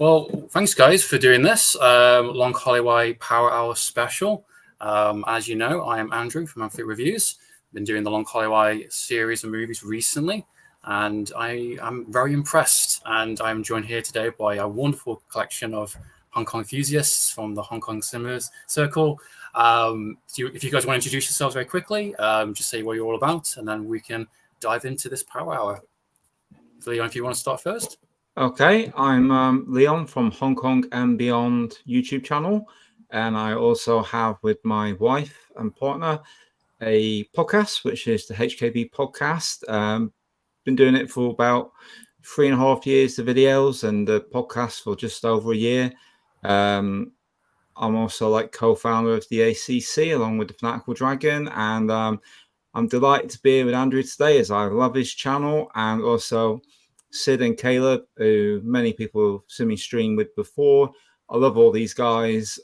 Well, thanks guys for doing this Long Holloway Power Hour special. As you know, I am Andrew from Amphlett Reviews. I've been doing the Long Holloway series of movies recently, and I am very impressed. And I'm joined here today by a wonderful collection of Hong Kong enthusiasts from the Hong Kong Cinemas Circle. If you guys want to introduce yourselves very quickly, just say what you're all about, and then we can dive into this Power Hour. So, Leon, if you want to start first. Okay, I'm Leon from Hong Kong and Beyond YouTube channel, and I also have with my wife and partner a podcast, which is the HKB podcast. Been doing it for about 3.5 years, the videos, and the podcast for just over a year. I'm also co-founder of the ACC along with the Fanatical Dragon, and I'm delighted to be here with Andrew today, as I love his channel, and also Sid and Caleb, who many people have seen me stream with before. I love all these guys.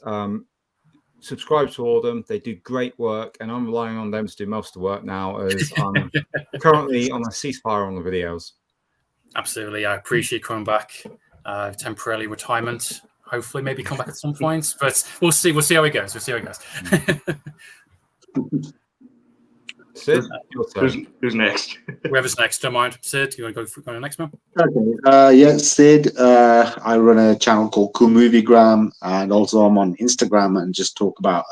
Subscribe to all of them. They do great work, and I'm relying on them to do most of the work now, as I'm currently on a ceasefire on the videos. Absolutely. I appreciate coming back. Temporarily retirement. Hopefully, maybe come back at some point, but we'll see. We'll see how it goes. Sid, who's next? Whoever's next, don't mind. Sid, you want to go to the next one? Okay. Yeah, Sid. I run a channel called Cool Moviegram, and also I'm on Instagram and just talk about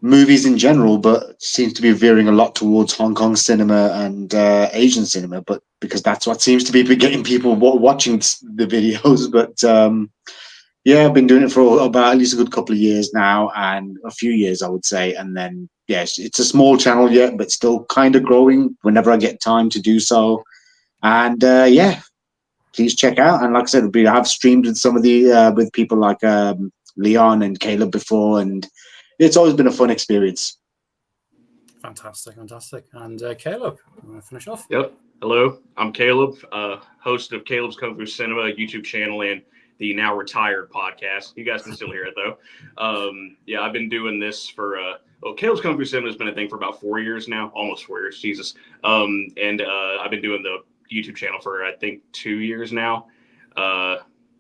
movies in general, but seems to be veering a lot towards Hong Kong cinema and Asian cinema, but because that's what seems to be getting people watching the videos. But yeah, I've been doing it for about at least a good couple of years now, and a few years, I would say. And then, yes, it's a small channel yet, but still kind of growing whenever I get time to do so. And yeah, please check out. And like I said, I have streamed with some of the with people like Leon and Caleb before, and it's always been a fun experience. Fantastic. And Caleb, you want to finish off? Yep. Hello, I'm Caleb, host of Caleb's Kung Fu Cinema YouTube channel and the now retired podcast. You guys can still hear it though. Yeah, I've been doing this for Caleb's Kung Fu Cinema has been a thing for about 4 years now, almost 4 years, Jesus. And I've been doing the YouTube channel for I think 2 years now.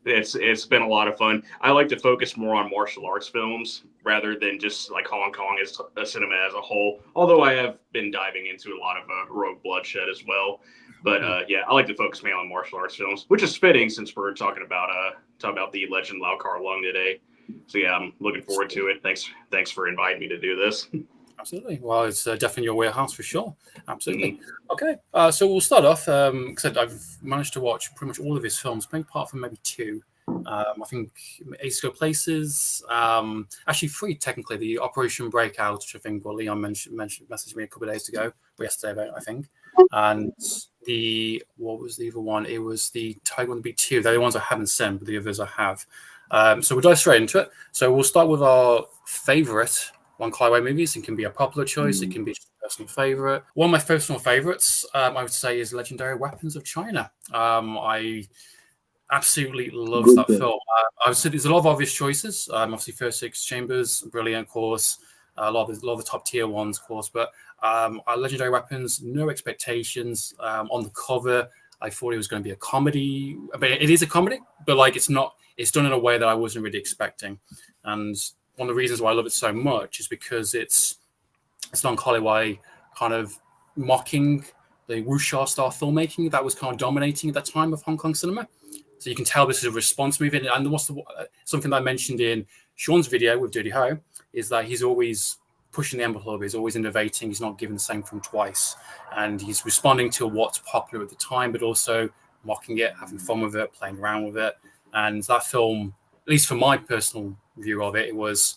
It's been a lot of fun. I like to focus more on martial arts films rather than just like Hong Kong as a cinema as a whole. Although I have been diving into a lot of Rogue Bloodshed as well. But yeah, I like to focus mainly on martial arts films, which is fitting since we're talking about the legend Lau Kar Leung today. So yeah, I'm looking forward to it. Thanks for inviting me to do this. Absolutely. Well, it's definitely your warehouse for sure. Absolutely. Okay. So we'll start off. Because I've managed to watch pretty much all of his films, apart from maybe 2. I think Ace Go Places. Actually 3 technically. The Operation Breakout, which I think Leon messaged me a couple of days ago, or yesterday, I think. And what was the other one? It was the Tiger on the Beat 2. They're the ones I haven't seen, but the others I have. So we'll dive straight into it. So we'll start with our favorite Long Holloway movies. It can be a popular choice. It can be just a personal favorite. One of my personal favorites, I would say, is Legendary Weapons of China. I absolutely love that film. I would say there's a lot of obvious choices. Obviously, First Six Chambers, brilliant, of course. A lot of the top tier ones, of course. But Legendary Weapons, no expectations. On the cover, I thought it was going to be a comedy. I mean, it is a comedy, but it's not. It's done in a way that I wasn't really expecting. And one of the reasons why I love it so much is because it's Long Holloway kind of mocking the wuxia style filmmaking that was kind of dominating at that time of Hong Kong cinema. So you can tell this is a response movie. And something that I mentioned in Sean's video with Dirty Ho is that he's always pushing the envelope. He's always innovating. He's not giving the same film twice. And he's responding to what's popular at the time, but also mocking it, having fun with it, playing around with it. And that film, at least from my personal view of it, it was,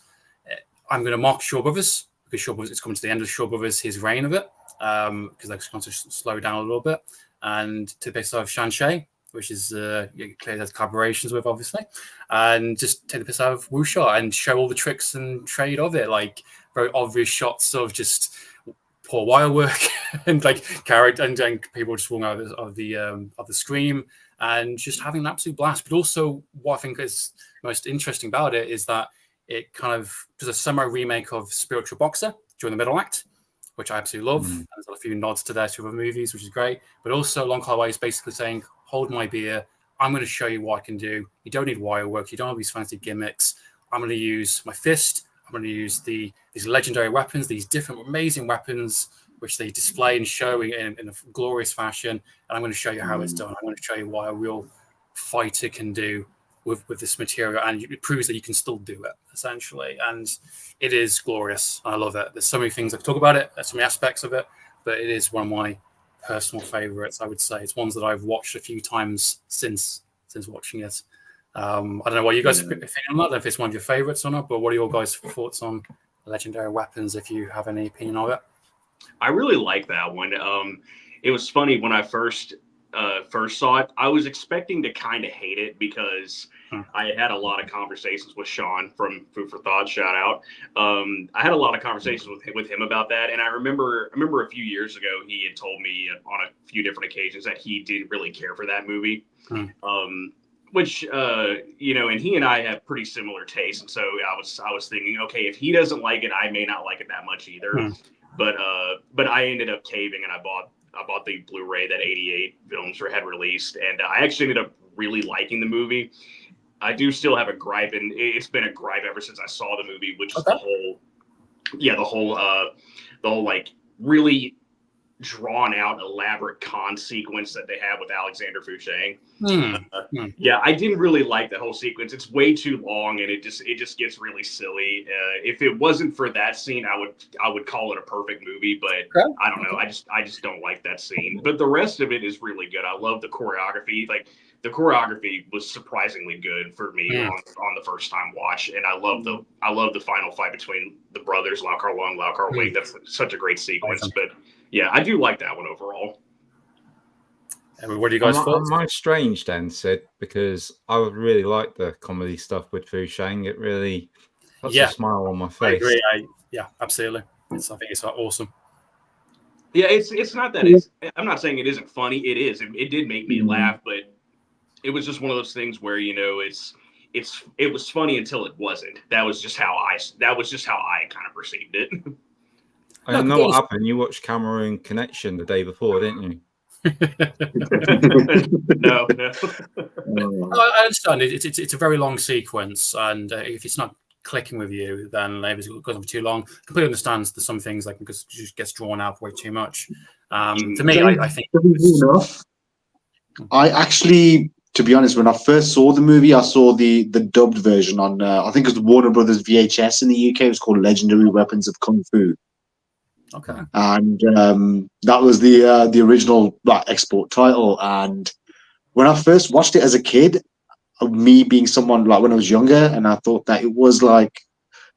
I'm going to mock Shaw Brothers, because Shaw Brothers, it's coming to the end of Shaw Brothers, his reign of it, because they're going to slow down a little bit. And to the piss out of Shanxi, which is clearly has collaborations with, obviously, and just take the piss out of wuxia and show all the tricks and trade of it, like very obvious shots of just poor wire work and character and people just walking out of the screen and just having an absolute blast. But also, what I think is most interesting about it is that it kind of does a semi remake of Spiritual Boxer during the middle act, which I absolutely love. And there's a few nods to that to other movies, which is great. But also, Long Holloway is basically saying, "Hold my beer. I'm going to show you what I can do. You don't need wire work. You don't have these fancy gimmicks. I'm going to use my fist. I'm going to use these legendary weapons, these different amazing weapons, which they display and show in a glorious fashion. And I'm going to show you how it's done. I'm going to show you what a real fighter can do with this material, and it proves that you can still do it, essentially. And it is glorious. I love it. There's so many things I could talk about it. There's so many aspects of it, but it is one of my personal favorites. I would say it's ones that I've watched a few times since watching it. I don't know what you guys think on that, if it's one of your favorites or not, but what are your guys' thoughts on legendary weapons, if you have any opinion of it? I really like that one. It was funny when I first saw it. I was expecting to kind of hate it because I had a lot of conversations with Sean from Food for Thought. Shout out. I had a lot of conversations with him about that, and I remember a few years ago he had told me on a few different occasions that he didn't really care for that movie. Which and he and I have pretty similar tastes, and so I was thinking, okay, if he doesn't like it, I may not like it that much either. But I ended up caving, and I bought the Blu-ray that 88 Films had released, and I actually ended up really liking the movie. I do still have a gripe, and it's been a gripe ever since I saw the movie, which is the whole like really drawn out, elaborate con sequence that they have with Alexander Fusheng. Yeah, I didn't really like that whole sequence. It's way too long, and it just gets really silly. If it wasn't for that scene, I would call it a perfect movie. But I don't know. I just don't like that scene. But the rest of it is really good. I love the choreography. Like the choreography was surprisingly good for me on the first time watch, and I love the final fight between the brothers, Lau Kar Leung, Lau Kar Wei. That's such a great sequence. But yeah, I do like that one overall. And what do you guys thought? Am I strange then, Sid? Because I would really like the comedy stuff with Fusheng. It really puts a smile on my face. I agree. Yeah, absolutely. I think it's awesome. Yeah, it's not that I'm not saying it isn't funny. It is. It did make me laugh, but it was just one of those things where it was funny until it wasn't. That was just how I kind of perceived it. I know what happened. You watched Cameroon Connection the day before, didn't you? No. I understand. It's a very long sequence, and if it's not clicking with you, then maybe it's going on for too long. Completely understands that some things because it just gets drawn out way too much. To me, I think. I actually, to be honest, when I first saw the movie, I saw the dubbed version on I think it was Warner Brothers VHS in the UK. It was called Legendary Weapons of Kung Fu. Okay. And that was the original export title. And when I first watched it as a kid, me being someone like when I was younger, and I thought that it was like,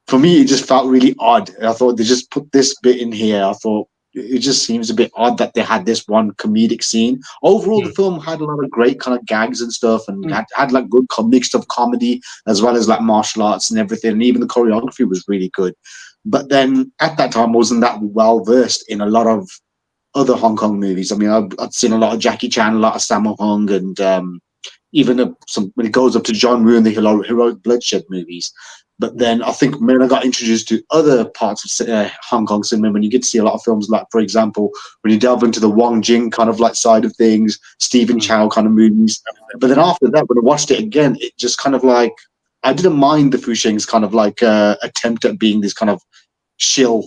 for me, it just felt really odd. I thought they just put this bit in here. I thought it just seems a bit odd that they had this one comedic scene. Overall, the film had a lot of great kind of gags and stuff, and had like good mix of comedy as well as like martial arts and everything. And even the choreography was really good. But then at that time, I wasn't that well versed in a lot of other Hong Kong movies. I mean, I'd seen a lot of Jackie Chan, a lot of Sammo Hung, and even when it goes up to John Woo and the Heroic Bloodshed movies. But then I think when I got introduced to other parts of Hong Kong cinema, when you get to see a lot of films like, for example, when you delve into the Wong Jing kind of like side of things, Stephen Chow kind of movies. But then after that, when I watched it again, it just kind of like, I didn't mind the Fusheng's kind of like attempt at being this kind of shill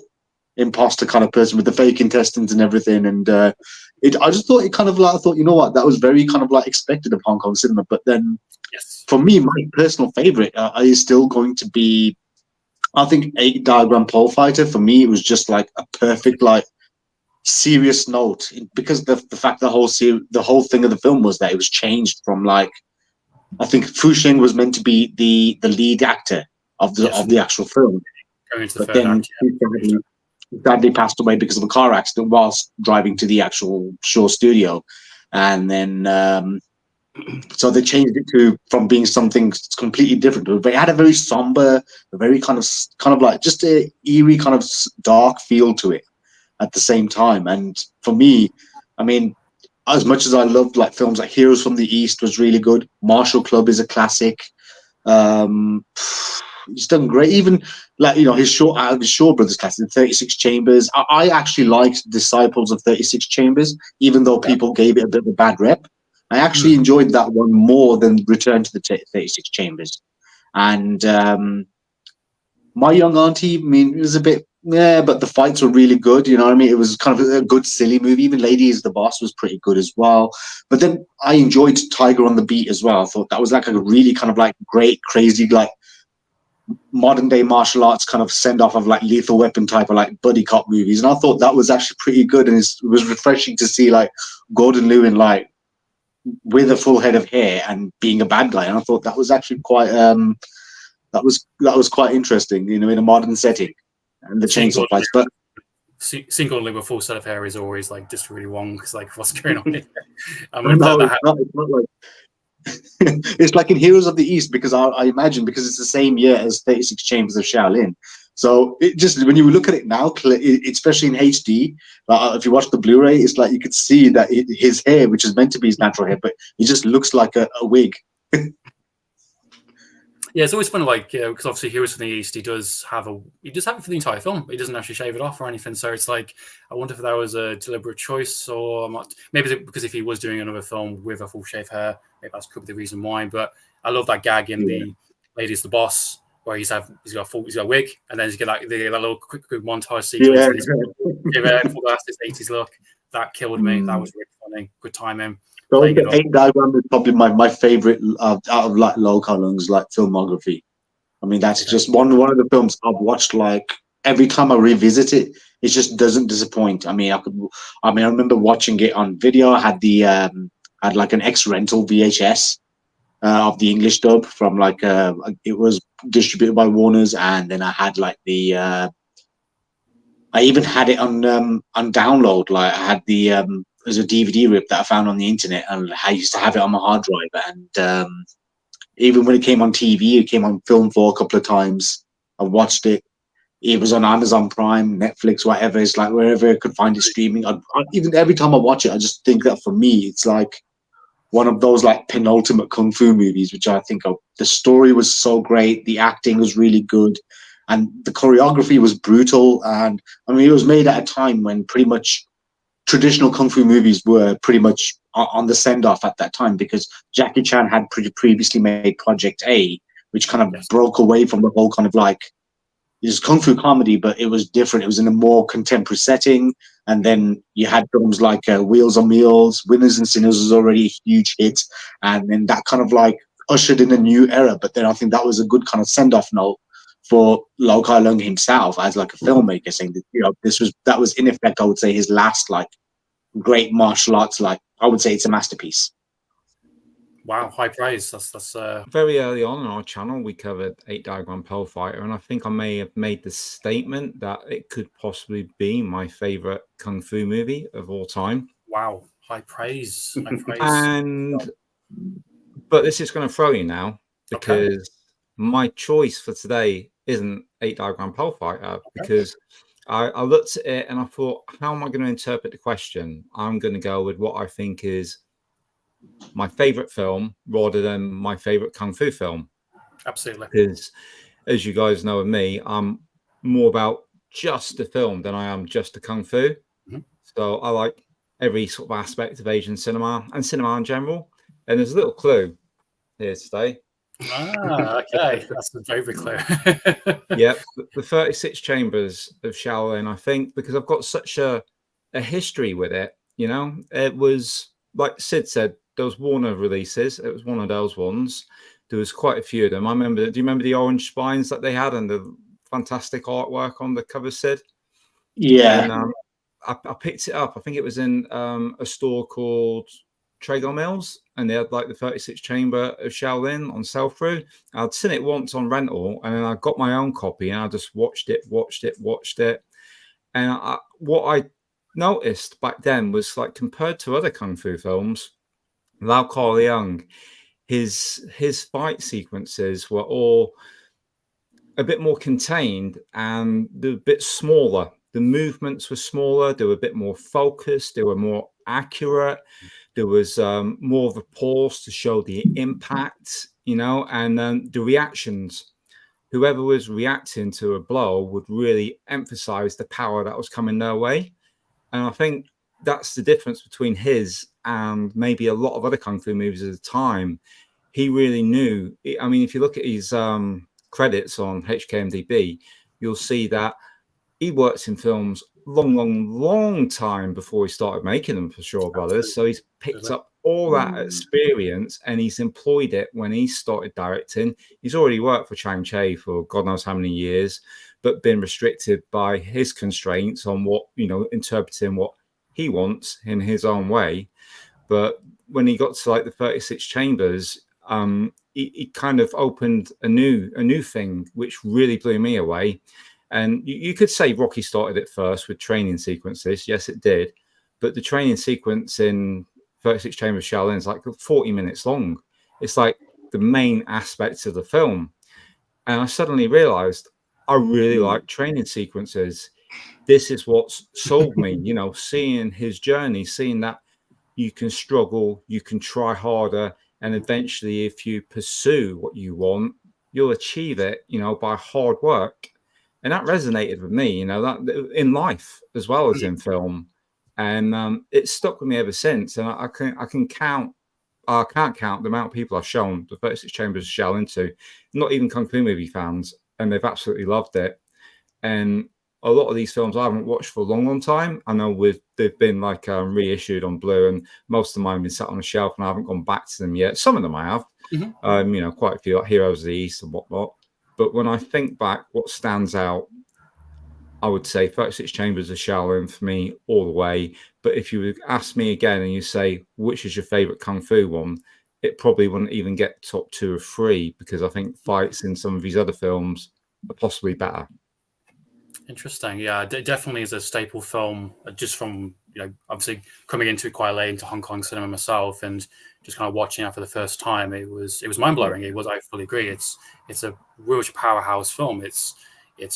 imposter kind of person with the fake intestines and everything. And I just thought it kind of like, I thought, you know what, that was very kind of like expected of Hong Kong cinema. But then for me, my personal favorite is still going to be, I think, 8 Diagram Pole Fighter. For me, it was just like a perfect, like, serious note, because the fact the whole thing of the film was that it was changed from like, I think Fusheng was meant to be the lead actor of the actual film, but then he sadly passed away because of a car accident whilst driving to the actual Shaw studio, and then so they changed it from being something completely different. But it had a very somber, a very kind of like just a eerie kind of dark feel to it at the same time. And for me, I mean, as much as I loved like films like Heroes from the East was really good, Martial Club is a classic. He's done great. Even like, you know, his Shaw Brothers classic, 36 Chambers. I actually liked Disciples of 36 Chambers, even though people gave it a bit of a bad rep. I actually enjoyed that one more than Return to the 36 Chambers. And My Young Auntie, I mean, it was a bit, yeah, but the fights were really good. You know what I mean? It was kind of a good, silly movie. Even Lady is the Boss was pretty good as well. But then I enjoyed Tiger on the Beat as well. I thought that was like a really kind of like great, crazy, like modern day martial arts kind of send off of like Lethal Weapon type of like buddy cop movies. And I thought that was actually pretty good. And it was refreshing to see like Gordon Liu in like with a full head of hair and being a bad guy. And I thought that was actually quite, that was quite interesting, you know, in a modern setting, and the chainsaw fights. But single with a full set of hair is always like just really wrong because like what's going on here? It's not like it's like in Heroes of the East, because I imagine because it's the same year as 36 Chambers of Shaolin. So it just, when you look at it now, especially in HD, if you watch the Blu-ray, it's like you could see that his hair, which is meant to be his natural hair, but he just looks like a wig. Yeah, it's always fun, like, because obviously Heroes from the East, he does have it for the entire film. He doesn't actually shave it off or anything. So it's like, I wonder if that was a deliberate choice or not. Maybe because if he was doing another film with a full shave hair, maybe that could be the reason why. But I love that gag in the Lady's the Boss, where he's got a wig, and then he's got like the little quick montage sequence. Give it full this 80s look. That killed me. That was really funny. Good timing. So the 8 Diagram is probably my favorite out of like Lau Kar Leung's like filmography. I mean, that's just one of the films I've watched like every time I revisit it. It just doesn't disappoint. I mean, I remember watching it on video. I had had like an ex-rental VHS of the English dub from like it was distributed by Warner's, and then I had like I even had it on download. Like I had there's a DVD rip that I found on the internet, and I used to have it on my hard drive. And even when it came on TV, it came on Film 4 a couple of times. I watched it. It was on Amazon Prime, Netflix, whatever. It's like wherever I could find it streaming. Even every time I watch it, I just think that for me, it's like one of those like penultimate kung fu movies, which I think of. The story was so great, the acting was really good, and the choreography was brutal. And I mean, it was made at a time when pretty much traditional kung fu movies were pretty much on the send off at that time, because Jackie Chan had previously made Project A, which kind of broke away from the whole kind of like, it was kung fu comedy, but it was different. It was in a more contemporary setting. And then you had films like Wheels on Meals, Winners and Sinners was already a huge hit. And then that kind of like ushered in a new era. But then I think that was a good kind of send-off note for Lau Kar Leung himself as like a filmmaker, saying that, you know, that was in effect, I would say, his last like great martial arts. Like, I would say it's a masterpiece. Wow, high praise. That's Very early on our channel, we covered 8 Diagram Pole Fighter, and I think I may have made the statement that it could possibly be my favorite kung fu movie of all time. Wow, high praise. High praise. But this is going to throw you now, because my choice for today isn't 8 Diagram Pole Fighter, because I looked at it and I thought, how am I going to interpret the question? I'm going to go with what I think is my favorite film rather than my favorite kung fu film. Absolutely. Because as you guys know of me, I'm more about just the film than I am just the kung fu. So I like every sort of aspect of Asian cinema and cinema in general. And there's a little clue here today. Okay. That's very clear. Yep. The 36 Chambers of Shaolin, I think, because I've got such a history with it, you know. It was, like Sid said, those Warner releases. It was one of those ones. There was quite a few of them. I remember. Do you remember the orange spines that they had and the fantastic artwork on the cover, Sid? Yeah. And I picked it up. I think it was in a store called Trago Mills, and they had like the 36 Chamber of Shaolin on sell through. I'd seen it once on rental, and then I got my own copy, and I just watched it. And what I noticed back then was, like, compared to other kung fu films, Lau Kar Leung, his fight sequences were all a bit more contained and they're a bit smaller. The movements were smaller. They were a bit more focused. They were more accurate. There was more of a pause to show the impact, you know, and then the reactions. Whoever was reacting to a blow would really emphasize the power that was coming their way. And I think that's the difference between his and maybe a lot of other kung fu movies at the time. He really knew. I mean, if you look at his credits on HKMDB, you'll see that he worked in films long time before he started making them for Shaw Brothers. So he's picked up all that experience and he's employed it when he started directing. He's already worked for Chang Cheh for God knows how many years, but been restricted by his constraints on what, interpreting what he wants in his own way. But when he got to like the 36 Chambers, he kind of opened a new thing, which really blew me away. And you could say Rocky started it first with training sequences. Yes, it did. But the training sequence in 36 Chambers of Shaolin is like 40 minutes long. It's like the main aspect of the film. And I suddenly realized I really like training sequences. This is what's sold me, seeing his journey, seeing that you can struggle, you can try harder. And eventually, if you pursue what you want, you'll achieve it, by hard work. And that resonated with me, that in life as well as in film, and it's stuck with me ever since. And I can't count the amount of people I've shown the 36 Chambers of Shaolin to, not even kung fu movie fans, and they've absolutely loved it. And a lot of these films I haven't watched for a long time. I know they've been like reissued on Blu, and most of mine have been sat on a shelf, and I haven't gone back to them yet. Some of them I have, quite a few, like Heroes of the East and whatnot. But when I think back, what stands out, I would say 36 Chambers of Shaolin for me all the way. But if you would ask me again and you say, which is your favorite Kung Fu one, it probably wouldn't even get top 2 or 3, because I think fights in some of these other films are possibly better. Interesting. Yeah, it definitely is a staple film, just from, obviously coming into quite late into Hong Kong cinema myself, and just kind of watching it for the first time. It was mind blowing. I fully agree. It's a real powerhouse film. It's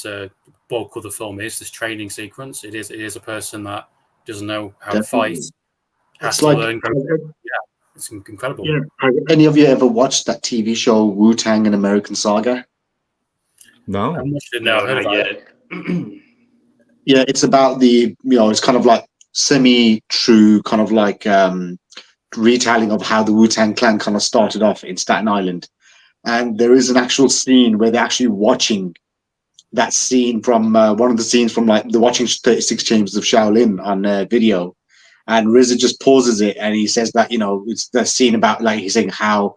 a bulk of the film is this training sequence. It is a person that doesn't know how to fight, has to learn. Yeah, it's incredible. Yeah. Have any of you ever watched that TV show Wu-Tang: An American Saga? No. I watched it now. I heard about it. Yeah, it's about it's kind of like semi-true, kind of like retelling of how the Wu-Tang Clan kind of started off in Staten Island. And there is an actual scene where they're actually watching that scene from one of the scenes from like the watching 36 Chambers of Shaolin on video. And RZA just pauses it and he says that, it's the scene about, like, he's saying how,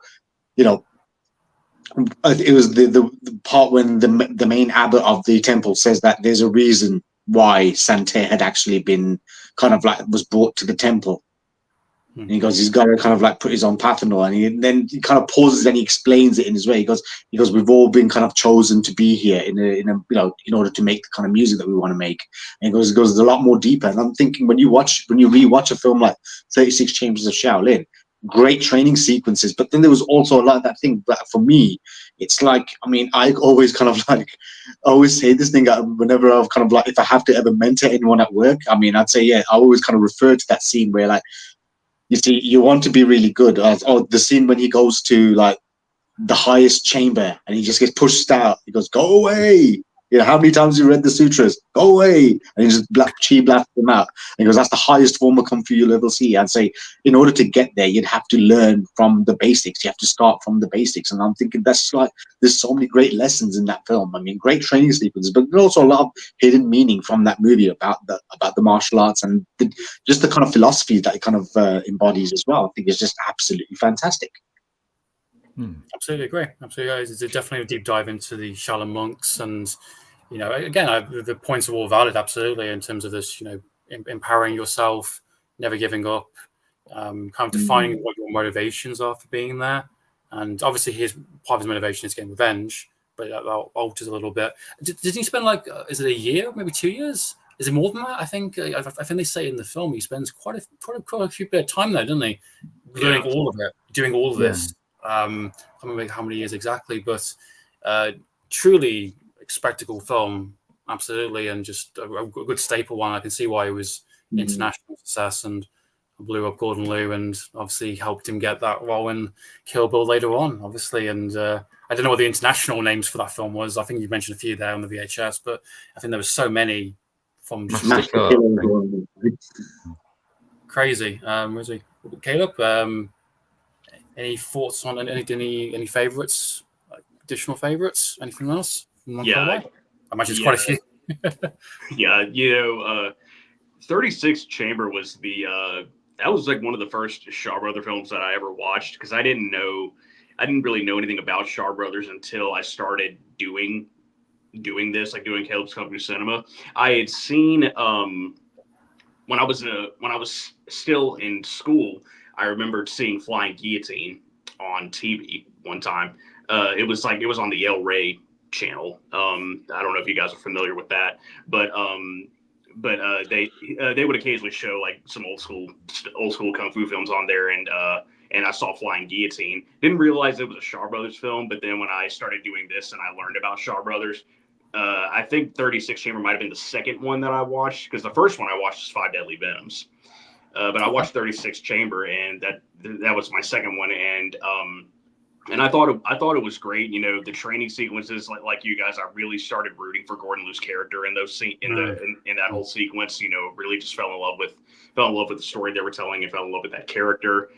it was the part when the main abbot of the temple says that there's a reason why Santerre had actually been kind of like was brought to the temple. And he goes, he's got to kind of like put his own pattern on. And then he kind of pauses and he explains it in his way. He goes, we've all been kind of chosen to be here in order to make the kind of music that we want to make. And he goes, it's a lot more deeper. And I'm thinking when you rewatch a film like 36 Chambers of Shaolin, great training sequences, but then there was also a lot of that thing. But for me, it's like, I always kind of like, I always say this thing whenever I've kind of like, if I have to ever mentor anyone at work, I'd say, I always kind of refer to that scene where, like, you see, you want to be really good. The scene when he goes to like the highest chamber and he just gets pushed out. He goes, "Go away!" How many times you read the sutras? Go away! And he just chi blasts them out. And he goes, "That's the highest form of kung fu you'll ever see." I'd say, in order to get there, you'd have to learn from the basics. You have to start from the basics. And I'm thinking that's like, there's so many great lessons in that film. Great training sequences, but there's also a lot of hidden meaning from that movie about the martial arts and just the kind of philosophy that it kind of embodies as well. I think it's just absolutely fantastic. Absolutely agree. Absolutely, it's definitely a deep dive into the Shaolin monks, and again, the points are all valid. Absolutely, in terms of this, empowering yourself, never giving up, kind of defining what your motivations are for being there, and obviously, part of his motivation is getting revenge, but that alters a little bit. Did he spend like, is it a year, maybe 2 years? Is it more than that? I think they say in the film he spends quite a few bit of time there, doesn't he? Learning all of it, doing all of this. I can't remember how many years exactly, but truly spectacle film, absolutely, and just a good staple one. I can see why it was international success and blew up Gordon Liu, and obviously helped him get that role in Kill Bill later on, obviously. And I don't know what the international names for that film was. I think you mentioned a few there on the VHS, but I think there were so many from just crazy. Where's he? Caleb, any thoughts on any favorites, additional favorites, anything else? Yeah, I imagine it's quite a few. Yeah, 36 Chamber was that was like one of the first Shaw Brother films that I ever watched, because I didn't really know anything about Shaw Brothers until I started doing this, like doing Caleb's Kung Fu Cinema. I had seen when I was still in school, I remembered seeing Flying Guillotine on TV one time. It was on the El Rey channel. I don't know if you guys are familiar with that, but they would occasionally show like some old school kung fu films on there, and I saw Flying Guillotine. Didn't realize it was a Shaw Brothers film, but then when I started doing this and I learned about Shaw Brothers, I think 36 Chamber might have been the second one that I watched, because the first one I watched was Five Deadly Venoms. But I watched 36 Chamber, and that was my second one, and I thought it was great. You know, the training sequences, like you guys, I really started rooting for Gordon Liu's character in those in that whole sequence. You know, really just fell in love with the story they were telling, and fell in love with that character.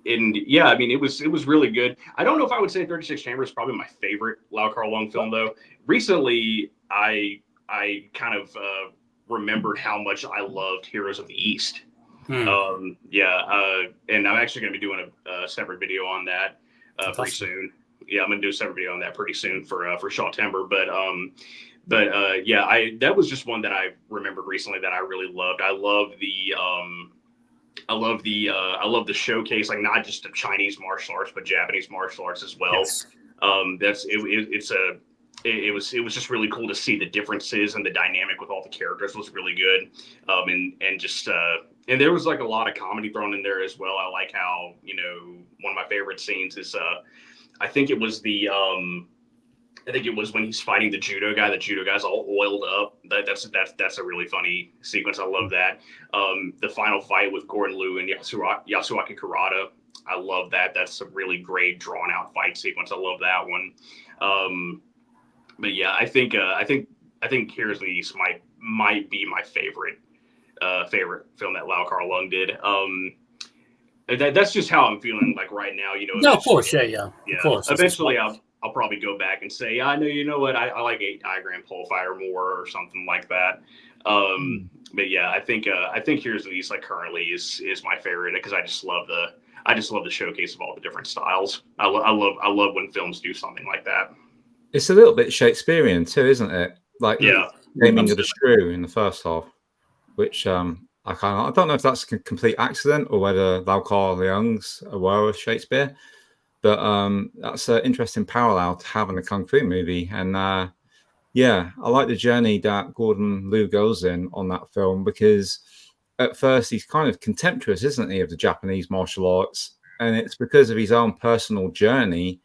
And yeah, I mean, it was really good. I don't know if I would say 36 Chamber is probably my favorite Lau Kar Leung film, though. Recently, I kind of remembered how much I loved Heroes of the East. And I'm actually going to be doing a separate video on that pretty soon. Yeah, I'm going to do a separate video on that pretty soon for Shawtember. But that was just one that I remembered recently that I really loved. I love the showcase, like not just of Chinese martial arts, but Japanese martial arts as well. Yes. It was just really cool to see the differences, and the dynamic with all the characters was really good. And there was like a lot of comedy thrown in there as well. I like how, you know, one of my favorite scenes is I think it was when he's fighting the judo guy. The judo guy's all oiled up. That's a really funny sequence. I love that. The final fight with Gordon Liu and Yasuaki Kurata. I love that. That's a really great drawn out fight sequence. I love that one. But yeah, I think Heroes of the East might be my favorite film that Lau Kar Leung did. That's just how I'm feeling like right now. You know. No, of course, yeah. Of course. Eventually, I'll probably go back and say, I know, you know what, I like 8 Diagram Pole Fighter more, or something like that. But yeah, I think Heroes of the East, like, currently is my favorite, because I just love the showcase of all the different styles. I love when films do something like that. It's a little bit Shakespearean too, isn't it? Like naming of the shrew in the first half, which I don't know if that's a complete accident or whether Lau Kar Leung's aware of Shakespeare, but that's an interesting parallel to have in a kung fu movie. And I like the journey that Gordon Liu goes in on that film, because at first he's kind of contemptuous, isn't he, of the Japanese martial arts, and it's because of his own personal journey,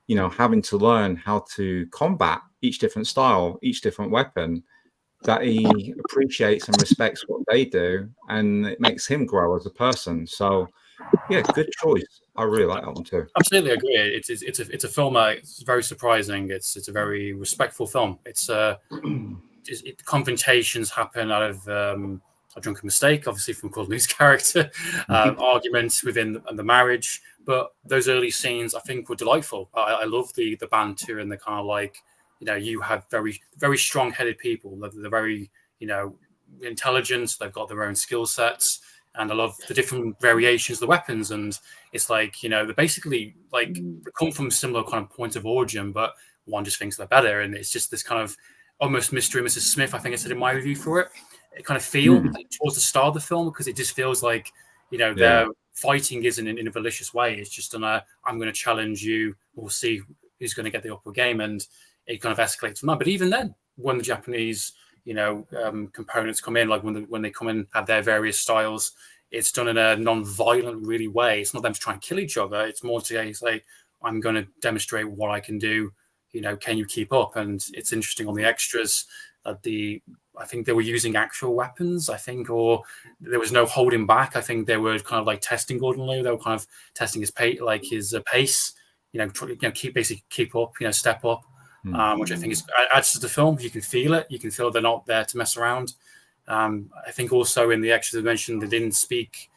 you know, having to learn how to combat each different style, each different weapon, that he appreciates and respects what they do, and it makes him grow as a person. So, yeah, good choice. I really like that one too. Absolutely agree. It's a film. It's very surprising. It's a very respectful film. Confrontations happen out of a drunken mistake, obviously from Gordon Liu's character, arguments within the marriage. But those early scenes, I think, were delightful. I love the banter and the kind of like, you know, you have very, very strong-headed people. They're very, you know, intelligent. They've got their own skill sets. And I love the different variations of the weapons. And it's like, you know, they're basically like, they come from a similar kind of point of origin, but one just thinks they're better. And it's just this kind of almost Mr. and Mrs. Smith, I think I said in my review for it. It kind of feels towards the start of the film, because it just feels like, you know, their fighting isn't in a malicious way. It's just I'm going to challenge you. We'll see who's going to get the upper game. And it kind of escalates from that. But even then, when the Japanese, you know, components come in, like when they come in, have their various styles, it's done in a non-violent really way. It's not them to try and kill each other. It's more to say, I'm going to demonstrate what I can do. You know, can you keep up? And it's interesting on the extras that I think they were using actual weapons, or there was no holding back. I think they were kind of like testing Gordon Liu. They were kind of testing his pace, you know, keep up, you know, step up, which I think adds to the film. You can feel it. You can feel they're not there to mess around. I think also in the extras they mentioned they didn't speak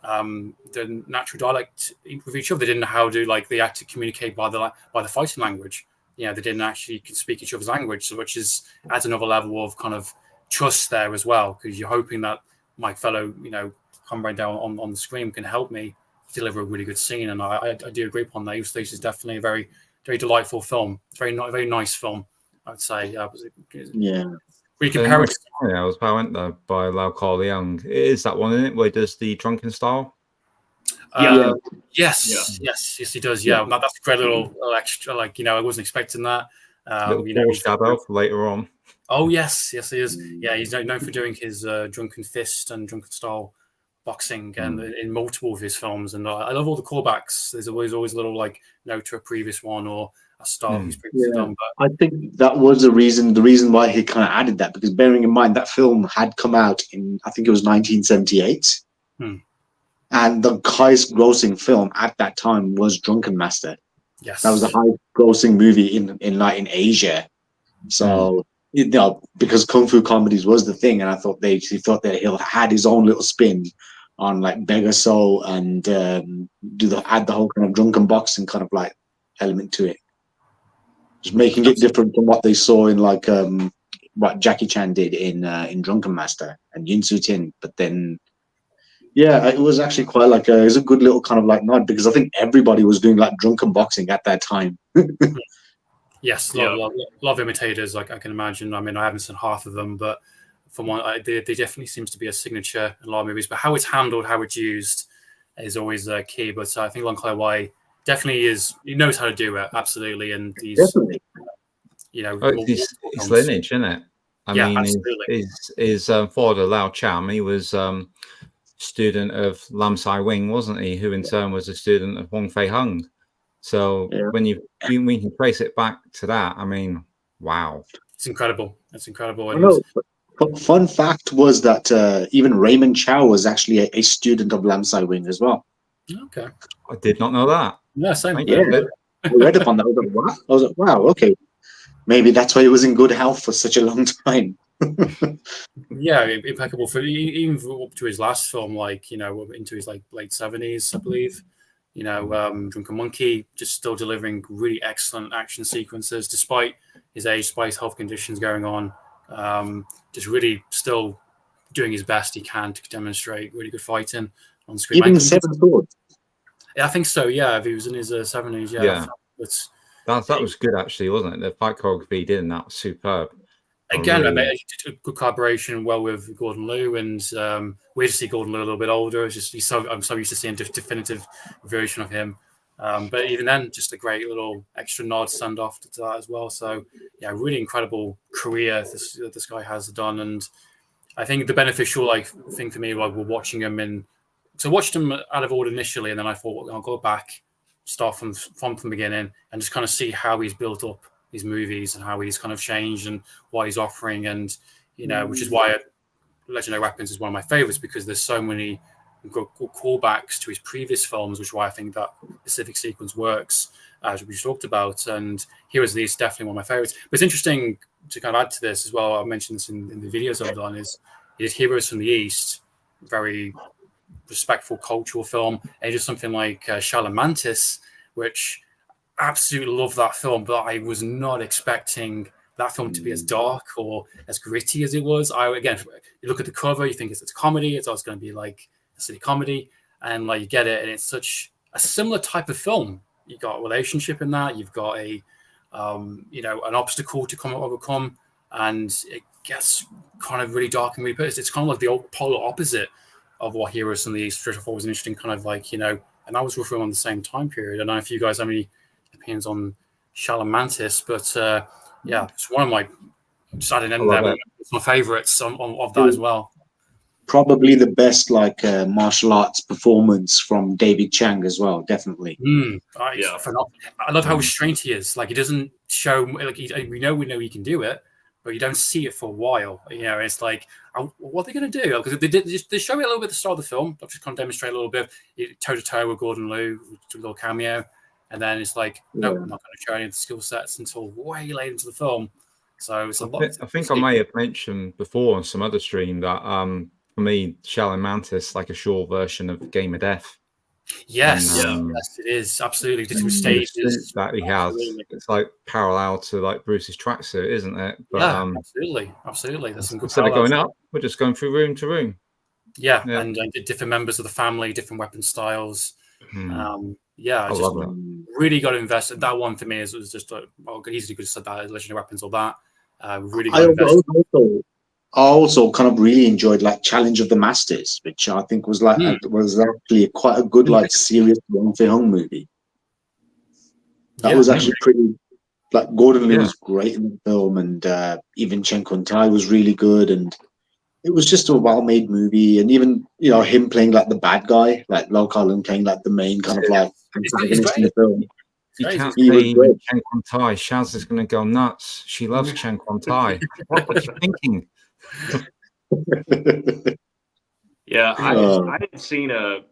the natural dialect with each other. They didn't know how to they had to communicate by the fighting language. They didn't actually speak each other's language, so which adds another level of kind of trust there as well, because you're hoping that my fellow comrade down on the screen can help me deliver a really good scene. And I do agree upon that. Eustace is definitely a very, very delightful film. It's very nice film, I'd say. Yeah. We compare it. I was went there by Lau Kar Leung. It is that one, isn't it? Where he does the drunken style. Yes, he does. Yeah, that's a great little extra. I wasn't expecting that. Foreshadow for later on. Oh yes, he is. Yeah, he's known for doing his drunken fist and drunken style boxing, and in multiple of his films. And I love all the callbacks. There's always a little note to a previous one or a style he's previously done. But I think that was the reason why he kind of added that, because bearing in mind that film had come out in, I think it was 1978. And the highest grossing film at that time was Drunken Master. Yes, that was the highest grossing movie in Asia. So because kung fu comedies was the thing, and I thought he thought that he had his own little spin on Beggar Soul and add the whole kind of drunken boxing kind of element to it, just making it different from what they saw in what Jackie Chan did in Drunken Master and Yun Su Tin. But then. Yeah, it was actually quite it was a good little kind of nod, because I think everybody was doing drunken boxing at that time. Yes, a lot of imitators, I can imagine. I mean, I haven't seen half of them, but from one, they definitely seems to be a signature in a lot of movies. But how it's handled, how it's used, is always key. But I think Lau Kar Leung definitely he knows how to do it, absolutely, and he's definitely, his lineage, isn't it? I mean, absolutely. His father Lau Cham, he was student of Lam Sai Wing, wasn't he? Who in turn was a student of Wong Fei Hung. So when we can trace it back to that, I mean, wow, it's incredible. It's incredible. Fun fact was that even Raymond Chow was actually a student of Lam Sai Wing as well. Okay, I did not know that. Yeah, same. I read upon that. I was like, wow, okay, maybe that's why he was in good health for such a long time. Yeah, impeccable for even up to his last film, into his late 70s, I believe. Drunken Monkey, just still delivering really excellent action sequences despite his age, despite his health conditions going on. Just really still doing his best he can to demonstrate really good fighting on screen. Even Seven Swords. Yeah, I think so. Yeah, if he was in his 70s, that was good actually, wasn't it? The fight choreography he did in that was superb. Again, I made a good collaboration with Gordon Liu, and weird to see Gordon Liu a little bit older. It's just I'm so used to seeing a definitive version of him. But even then, just a great little extra nod, send off to that as well. So yeah, really incredible career this guy has done, and I think the beneficial thing for me, we're watching him so I watched him out of order initially, and then I thought I'll go back, start from the beginning, and just kind of see how he's built up his movies and how he's kind of changed and what he's offering, and which is why Legendary Weapons is one of my favorites, because there's so many good callbacks to his previous films, which is why I think that specific sequence works, as we just talked about. And Heroes of the East, definitely one of my favorites. But it's interesting to kind of add to this as well. I mentioned this in the videos I've done. Is Heroes from the East, very respectful cultural film, and just something like Shalamantis, which absolutely love that film, but I was not expecting that film to be as dark or as gritty as it was. You look at the cover, you think it's a comedy, it's always going to be like a city comedy, and you get it, and it's such a similar type of film. You got a relationship in that, you've got an obstacle to overcome, and it gets kind of really dark and really pissed. It's kind of like the old polar opposite of what Heroes from the East, which I thought was an interesting kind of and that was roughly on the same time period. I don't know if you guys have any opinions on Shalamantis, but it's one of my just adding in there. It's my favorites of that as well. Probably the best martial arts performance from David Chang as well, definitely. I love how restrained he is. He doesn't show we know he can do it, but you don't see it for a while. It's what are they going to do? Because they show it a little bit at the start of the film. I'll just kind of demonstrate a little bit toe to toe with Gordon Liu, a little cameo. And then it's no, I'm not going to show any of the skill sets until way late into the film. So it's a lot. I think I may have mentioned before on some other stream that for me, Shaolin Mantis like a short version of Game of Death. Yes, And, yes, it is absolutely the two the stages suit that he has. absolutely. It's like parallel to like Bruce's tracksuit, isn't it? But Yeah, absolutely. There's some good instead of parallels. going up, we're just going through room to room. Yeah, and different members of the family, different weapon styles. Yeah, I just really got to invest. That one for me was just easily could have said that Legendary Weapons or that. Really got to invest. I also kind of really enjoyed like Challenge of the Masters, which I think was like was actually quite a good like serious Wong Fei-hung movie. That was actually pretty. Like Gordon Liu was great in the film, and even Chen Kun-tai was really good, and it was just a well-made movie. And even him playing like the bad guy, like Lau Kar Leung playing like the main kind of like antagonist in the film. You can't say with Chen Kun-tai, Shaz is going to go nuts. She loves Chen Kun-tai. What are you thinking? Yeah, I had seen I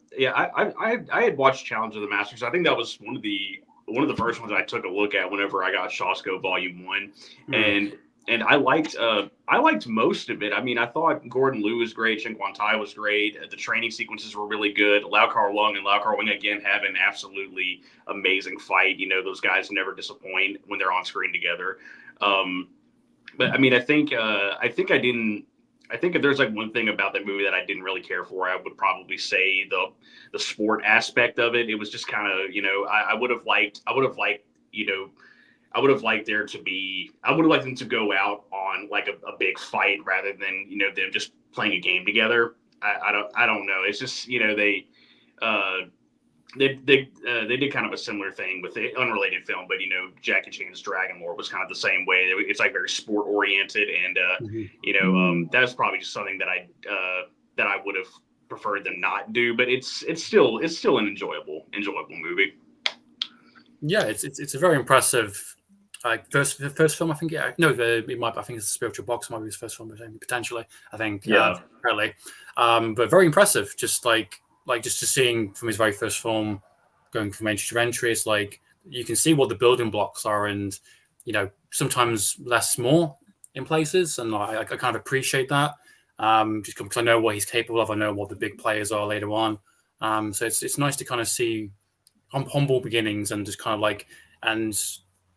had watched Challenge of the Masters. I think that was one of the first ones I took a look at whenever I got Shawsco Volume 1, and I liked most of it. I mean, I thought Gordon Liu was great, Chen Quan-tai was great, the training sequences were really good. Lau Kar Leung again have an absolutely amazing fight. Those guys never disappoint when they're on screen together. But I mean, I think if there's like one thing about that movie that I didn't really care for, I would probably say the sport aspect of it. It was just kind of, I would have liked them to go out on like a big fight rather than, them just playing a game together. I don't know. It's just, they did kind of a similar thing with the unrelated film, but Jackie Chan's Dragon Lord was kind of the same way. It's like very sport oriented, and that's probably just something that I would have preferred them not do. But it's still an enjoyable movie. Yeah, it's a very impressive. First film, I think. Yeah, no, it might. I think it's a Spiritual Box. Might be his first film, potentially. I think. Yeah. Apparently, but very impressive. Just just to seeing from his very first film, going from entry to entry, it's like you can see what the building blocks are, and sometimes less more in places, and I kind of appreciate that. Just because I know what he's capable of, I know what the big players are later on. So it's nice to kind of see humble beginnings and just kind of and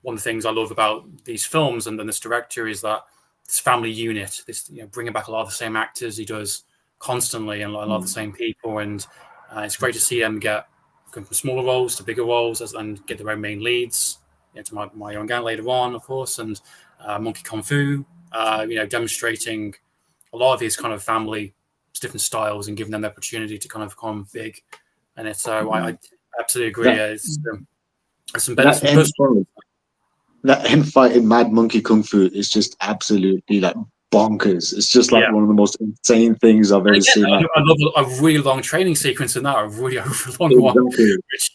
one of the things I love about these films and then this director is that this family unit, this bringing back a lot of the same actors he does constantly and a lot of the same people, and it's great to see them going from smaller roles to bigger roles and get their own main leads. To my own gang later on, of course, and Monkey Kung Fu, demonstrating a lot of his kind of family different styles and giving them the opportunity to kind of become big. And it's I absolutely agree. It's some benefits. That end fight in Mad Monkey Kung Fu is just absolutely like bonkers. It's just like one of the most insane things I've ever seen. I love a really long training sequence in that, a really long one. Which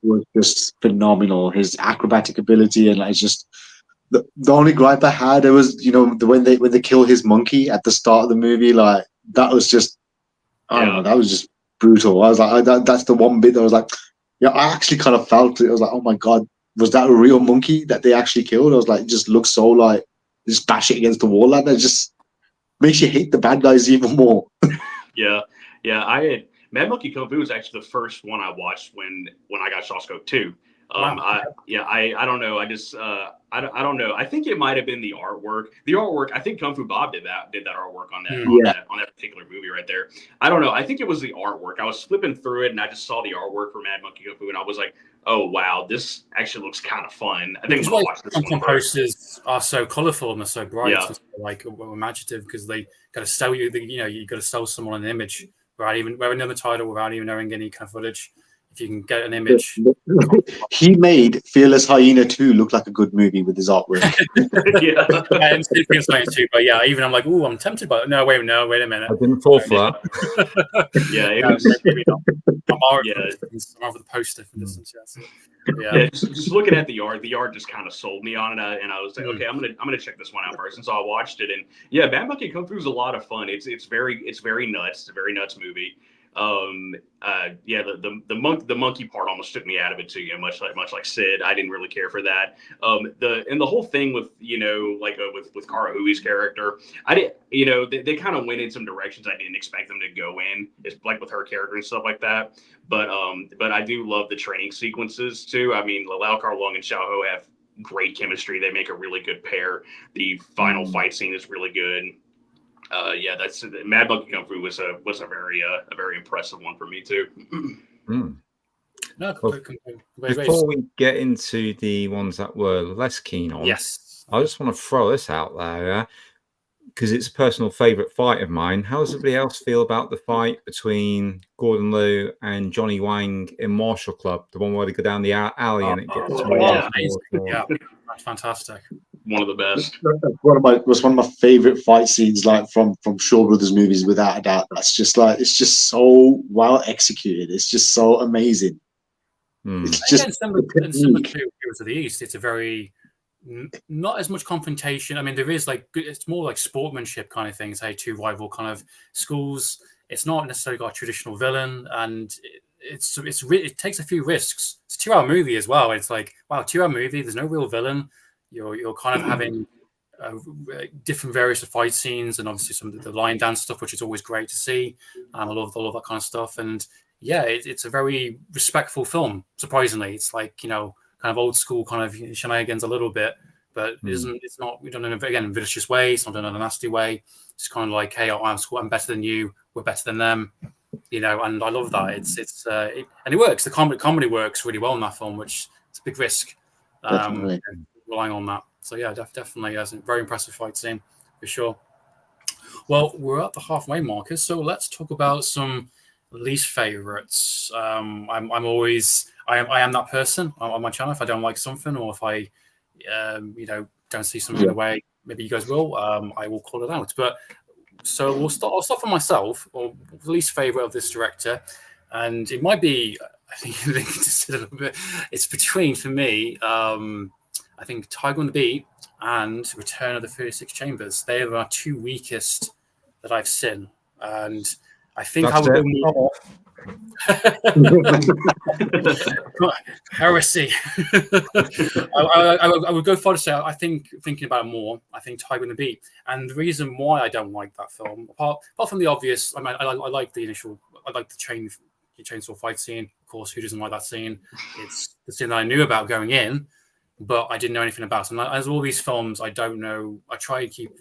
was just phenomenal. His acrobatic ability and it's just the only gripe I had it was when they kill his monkey at the start of the movie, like that was just I don't know, that was just brutal. I was like that's the one bit that was like I actually kind of felt it. I was like, oh my god, was that a real monkey that they actually killed? I was like, it just looks so like just bash it against the wall like that. Just makes you hate the bad guys even more. Yeah. I had Mad Monkey Kung Fu was actually the first one I watched when I got Shawscope 2. I don't know. I don't know. I think it might have been the artwork. I think Kung Fu Bob did that artwork on that particular movie right there. I don't know. I think it was the artwork. I was flipping through it and I just saw the artwork for Mad Monkey Kung Fu and I was like, oh wow, this actually looks kind of fun. I think I'm gonna watch this one. Posters are so colorful and they're so bright, imaginative because they got to sell you. You got to sell someone an image without even wearing the title, without even knowing any kind of footage. If you can get an image. He made Fearless Hyena 2 look like a good movie with his artwork. And Fearless Hyena 2, but even I'm like, ooh, I'm tempted by it. No, wait a minute. I didn't fall for that. It was. I'm over the poster for this. Just looking at the art just kind of sold me on it, and I was like, okay, I'm gonna check this one out first. And so I watched it, and Bad Monkey Kung Fu is a lot of fun. It's very nuts. It's a very nuts movie. The monkey part almost took me out of it too. Much like Sid, I didn't really care for that. The whole thing with with Karahui's character, I did they kind of went in some directions I didn't expect them to go in. It's like with her character and stuff like that. But I do love the training sequences too. I mean, Lau Kar Leung and Xiao Ho have great chemistry. They make a really good pair. The final fight scene is really good. That's Mad Monkey Kung Fu was a very impressive one for me too. No, before we get into the ones that we're less keen on, yes, I just want to throw this out there because it's a personal favorite fight of mine. How does everybody else feel about the fight between Gordon Liu and Johnny Wang in Martial Club, the one where they go down the alley and it gets that's fantastic. One of the best. Was one of my favorite fight scenes, like from Shaw Brothers movies, without a doubt. That's just like, it's just so well executed. It's just so amazing. It's just similar to Heroes of the East. It's a very not as much confrontation. I mean, there is it's more like sportsmanship kind of things. Hey, two rival kind of schools. It's not necessarily got a traditional villain, and it takes a few risks. It's a 2-hour movie as well. It's like, wow, 2-hour movie. There's no real villain. You're kind of having different various fight scenes, and obviously some of the line dance stuff, which is always great to see. I love all of that kind of stuff, and yeah, it's a very respectful film. Surprisingly, it's like kind of old school kind of shenanigans a little bit, but it's not. We don't in a vicious way. It's not done in a nasty way. It's kind of like, hey, I'm better than you. We're better than them. And I love that. And it works. The comedy works really well in that film, which is a big risk. Relying on that. So yeah, definitely a very impressive fight scene for sure. Well, we're at the halfway marker, so let's talk about some least favorites. I am that person on my channel. If I don't like something, or if I don't see something the way maybe you guys will, I will call it out. But so I'll start for myself, or least favorite of this director, and it might be, I think you consider a little bit. It's between, for me, I think Tiger on the Beat and Return of the 36 Chambers. They are my two weakest that I've seen, and I think I would go more. Heresy. I would go far to say, I think, thinking about it more, I think Tiger on the Beat. And the reason why I don't like that film, apart from the obvious, I mean, I like the chainsaw fight scene. Of course, who doesn't like that scene? It's the scene that I knew about going in, but I didn't know anything about. And as all these films, I don't know. I try to keep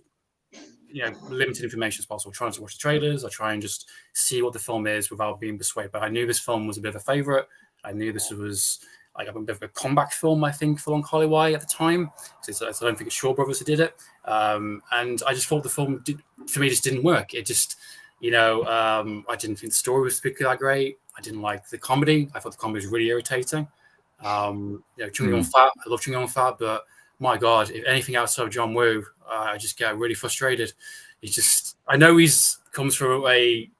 limited information as possible. I try to watch the trailers. I try and just see what the film is without being persuaded. But I knew this film was a bit of a favorite. I knew this was like a bit of a comeback film, I think, for Long Kar Leung at the time. I don't think it's Shaw Brothers who did it. And I just thought the film for me just didn't work. It just, I didn't think the story was particularly that great. I didn't like the comedy. I thought the comedy was really irritating. Chung Yong Fat, I love Chung Yong Fat, but my God, if anything outside of John Woo, I just get really frustrated. I know he's comes from a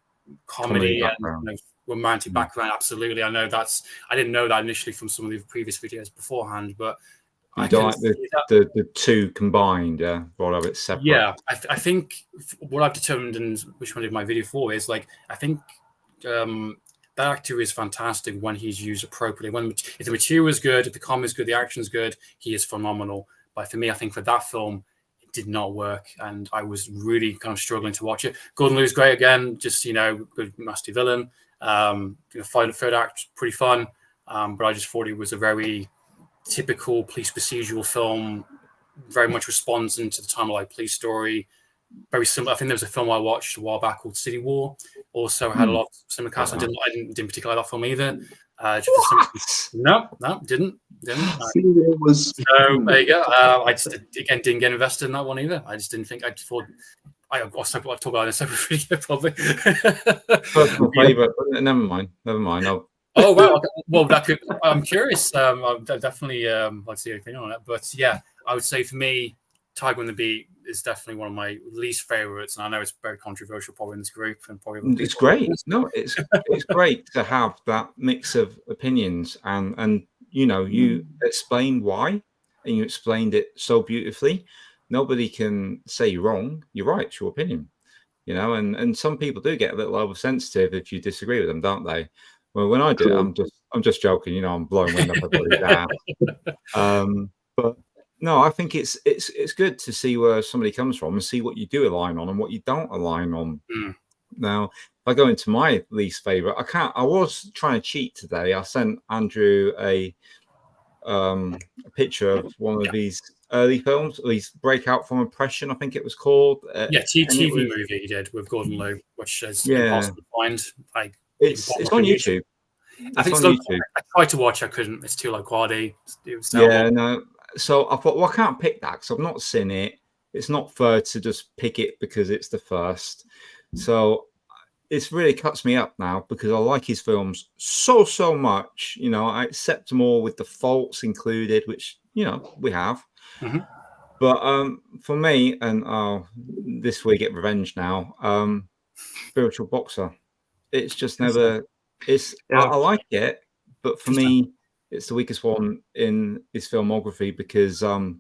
comedy and romantic background. Absolutely, I know I didn't know that initially from some of the previous videos beforehand, but I don't like the two combined, rather it's separate. Yeah, I think what I've determined, and which one I did my video for, is I think that actor is fantastic when he's used appropriately. If the material is good, if the comedy is good, the action is good, he is phenomenal. But for me, I think for that film, it did not work, and I was really kind of struggling to watch it. Gordon Liu's great again, just good nasty villain. Third act pretty fun, but I just thought it was a very typical police procedural film, very much responds into the Time-of-Life police story. Very similar. I think there was a film I watched a while back called City War. Also had a lot of similar cast. I didn't particularly like that film either. No, didn't. So there you go. I just again didn't get invested in that one either. I just didn't think. I thought I'll talk about this every video probably. Personal favorite. Never mind. Oh wow. Okay. Well, that could. I'm curious. I'll definitely like to see anything on it. But yeah, I would say for me, Tiger on the Beat is definitely one of my least favorites, and I know it's very controversial probably in this group, and probably it's great. No, it's great to have that mix of opinions, and you explained why, and you explained it so beautifully. Nobody can say you're wrong. You're right. It's your opinion. you know, and some people do get a little oversensitive if you disagree with them, don't they? Well, when I do, True. I'm just joking, you know, I'm blowing wind up everybody's ass. But no, I think it's good to see where somebody comes from and see what you do align on and what you don't align on. Now, if I go into my least favorite, I was trying to cheat today. I sent Andrew a picture of one of these early films, these Breakout from Oppression, I think it was called. TV movie he did with Gordon Liu, which is impossible to find. Like, it's on YouTube. I think it's on YouTube. I tried to watch, I couldn't. It's too low quality. It was terrible. Yeah, no. So I thought, well, I can't pick that because I've not seen it. It's not fair to just pick it because it's the first. So it's really cuts me up now because I like his films so much. You know, I accept them all with the faults included, which, you know, we have. But for me, and this we get revenge now. Spiritual Boxer. It's just never. I like it, but for me, it's the weakest one in his filmography because I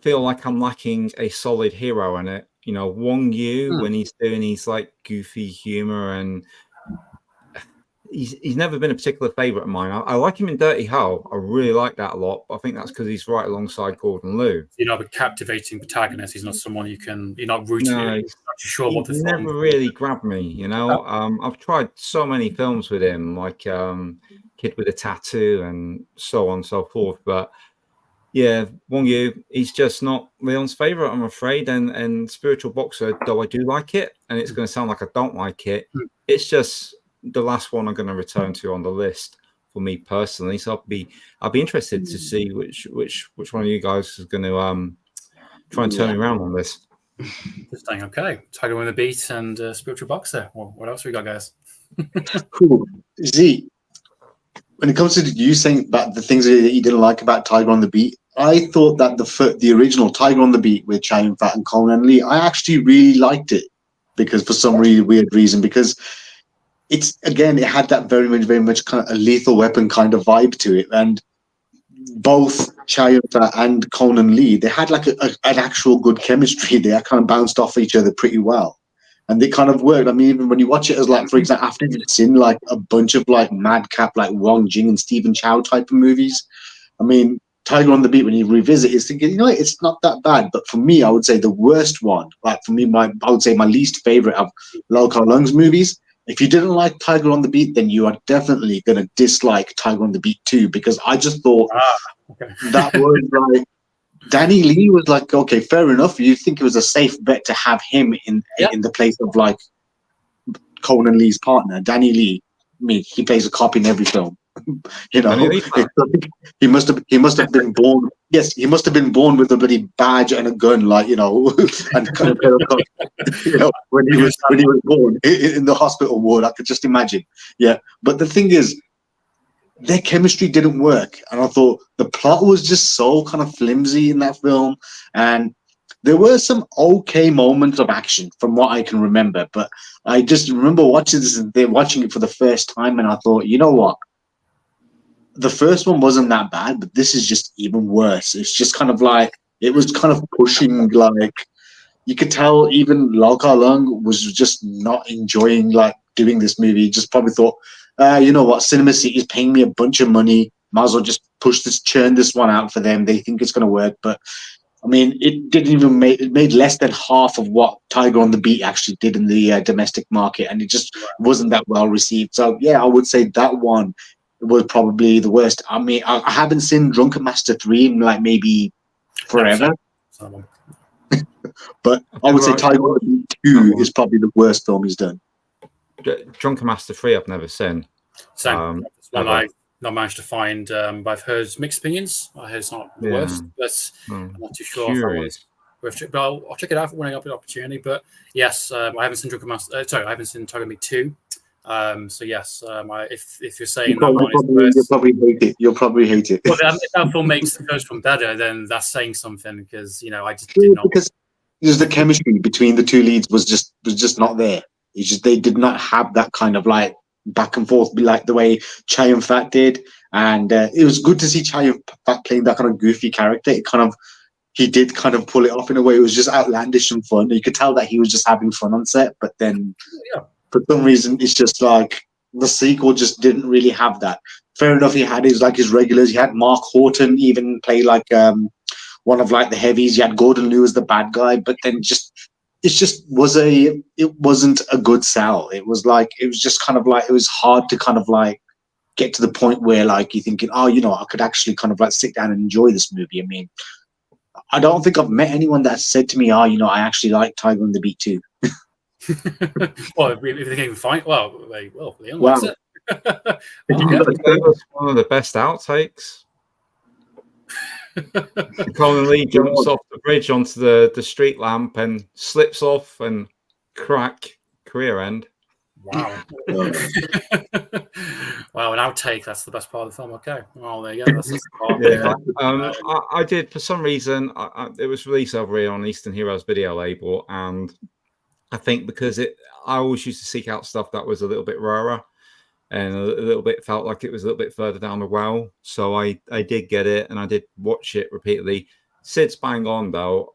feel like I'm lacking a solid hero in it. You know, Wong Yu, when he's doing his like goofy humor, and he's never been a particular favorite of mine. I like him in Dirty Hell. I really like that a lot. But I think that's because he's right alongside Gordon Liu. You're not a captivating protagonist. He's not someone you're not rooting. No, you're not too sure what the film. Never really grabbed me. You know, I've tried so many films with him, like Kid with a Tattoo and so on and so forth. But yeah, Wong Yu, he's just not Leon's favorite, I'm afraid. And Spiritual Boxer, though I do like it, and it's going to sound like I don't like it, it's just the last one I'm going to return to on the list for me personally. So I'll be interested to see which one of you guys is going to try and turn me around on this. Interesting. Okay, Tiger on the Beat and Spiritual Boxer. Well, what else we got, guys? Cool. Z, when it comes to you saying about the things that you didn't like about Tiger on the Beat, I thought that the original Tiger on the Beat with Chow Yun-fat and Conan Lee, I actually really liked it because for some really weird reason, because it had that very much kind of a Lethal Weapon kind of vibe to it, and both Chow Yun-fat and Conan Lee, they had like an actual good chemistry. They kind of bounced off each other pretty well. And they kind of worked. I mean, even when you watch it as like, for example, after you've seen like a bunch of like madcap, like Wong Jing and Stephen Chow type of movies, I mean, Tiger on the Beat, when you revisit, it's thinking, you know, it's not that bad. But for me, I would say the worst one, like for me, I would say my least favorite of Lau Kar Leung's movies. If you didn't like Tiger on the Beat, then you are definitely going to dislike Tiger on the Beat too, because I just thought that was like, Danny Lee was like, okay, fair enough. You think it was a safe bet to have him in the place of like Conan Lee's partner, Danny Lee. I mean, he plays a cop in every film. You know, he must have been born. Yes, he must have been born with a bloody badge and a gun, like, you know, and kind of, you know, when he was born in the hospital ward. I could just imagine. Yeah, but the thing is, their chemistry didn't work, and I thought the plot was just so kind of flimsy in that film, and there were some okay moments of action from what I can remember, but I just remember watching it for the first time, and I thought, you know what, the first one wasn't that bad, but this is just even worse. It's just kind of like, it was kind of pushing, like, you could tell even Lau Kar Leung was just not enjoying like doing this movie. He just probably thought, you know what, Cinema City is paying me a bunch of money, might as well just churn this one out for them. They think it's going to work. But I mean, it made less than half of what Tiger on the Beat actually did in the domestic market, and it just wasn't that well received. So yeah, I would say that one was probably the worst. I mean, I haven't seen Drunken Master 3 in like maybe forever. But I would say Tiger on the Beat 2 is probably the worst film he's done. Drunken Master 3 I've never seen. Same. It's one I've not managed to find, but I've heard mixed opinions. I heard it's not the worst, but I'm not too sure if that was worth it. But I'll check it out when I get the opportunity. But yes, I haven't seen Drunken Master. I haven't seen Tiger on the Beat 2. So yes, if you're saying that one is worse, you'll probably hate it. Well, if that film makes the first one better, then that's saying something, because you know I just did not. Because the chemistry between the two leads was just not there. It's just they did not have that kind of like back and forth, like the way Chow Yun-fat did, and it was good to see Chow Yun-fat playing that kind of goofy character. It kind of he did kind of pull it off in a way. It was just outlandish and fun. You could tell that he was just having fun on set, but then for some reason, it's just like the sequel just didn't really have that. Fair enough, he had his regulars. He had Mark Horton even play like one of like the heavies. You had Gordon Liu as the bad guy, but then it wasn't a good sell. It was just kind of like, it was hard to kind of like get to the point where like you're thinking, oh, I could actually kind of like sit down and enjoy this movie. I mean, I don't think I've met anyone that said to me, oh, I actually like Tiger on the Beat too. Well, if they can even find, Leon Wow. likes it. That was one of the best outtakes. Colin Lee jumps off the bridge onto the street lamp and slips off and career end. Wow. Wow, an outtake. That's the best part of the film. Okay. Well, there you go. That's the part. Yeah. I did, for some reason, it was released over here on Eastern Heroes video label, and I think because I always used to seek out stuff that was a little bit rarer and a little bit felt like it was a little bit further down the well. So I did get it, and I did watch it repeatedly. Sid's bang on though.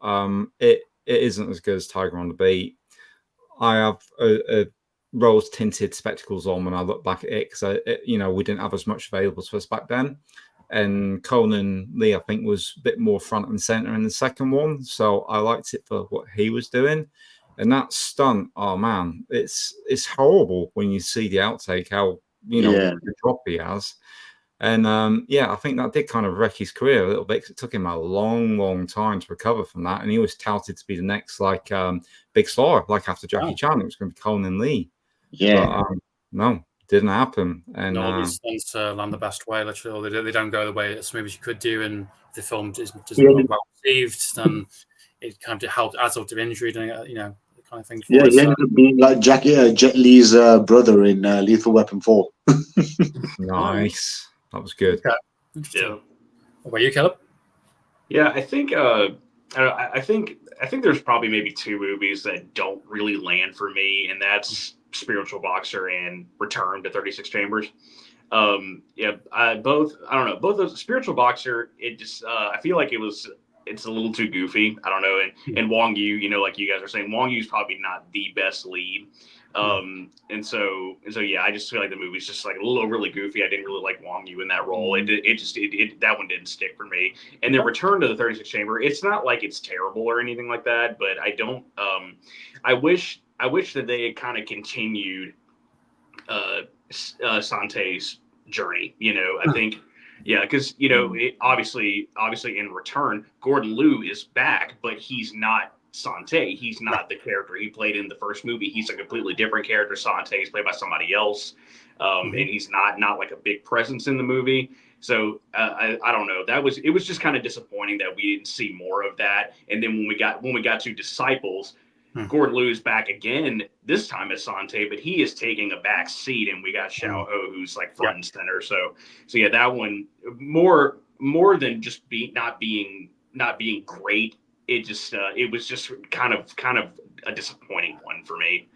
It isn't as good as Tiger on the Beat. I have a rose tinted spectacles on when I look back at it, because we didn't have as much available to us back then. And Conan Lee, I think, was a bit more front and center in the second one, so I liked it for what he was doing. And that stunt, oh man, it's horrible when you see the outtake, how the drop he has. And I think that did kind of wreck his career a little bit, because it took him a long time to recover from that. And he was touted to be the next big star, like after Jackie Chan, it was going to be Conan Lee. Yeah. But, no, didn't happen. And these things land the best way. Literally, they don't go the way as smooth as you could do, and the film doesn't well received, then it kind of helped adds up to injury, the kind of thing. He ended up being like Jet Li's brother in Lethal Weapon 4. Nice, that was good. Okay. Interesting. What about you, Caleb? Yeah, I think there's probably maybe two movies that don't really land for me, and that's Spiritual Boxer and Return to 36 Chambers. Both those. Spiritual Boxer, it just I feel like it's a little too goofy. I don't know, and Wong Yu, like you guys are saying, Wong Yu's probably not the best lead. And so I just feel like the movie's just like a little overly goofy. I didn't really like Wong Yu in that role. That one didn't stick for me. And then Return to the 36 Chamber, it's not like it's terrible or anything like that, but I don't. I wish that they had kind of continued Sante's journey. I think. Yeah, because obviously in Return, Gordon Liu is back, but he's not Sante. He's not the character he played in the first movie. He's a completely different character. Sante is played by somebody else, and he's not like a big presence in the movie. So I don't know. It was just kind of disappointing that we didn't see more of that. And then when we got to Disciples, Gordon Liu is back again, this time as Sante, but he is taking a back seat, and we got Xiao Ho, who's like front and center. So yeah, that one more than just not being great. It just it was just kind of a disappointing one for me.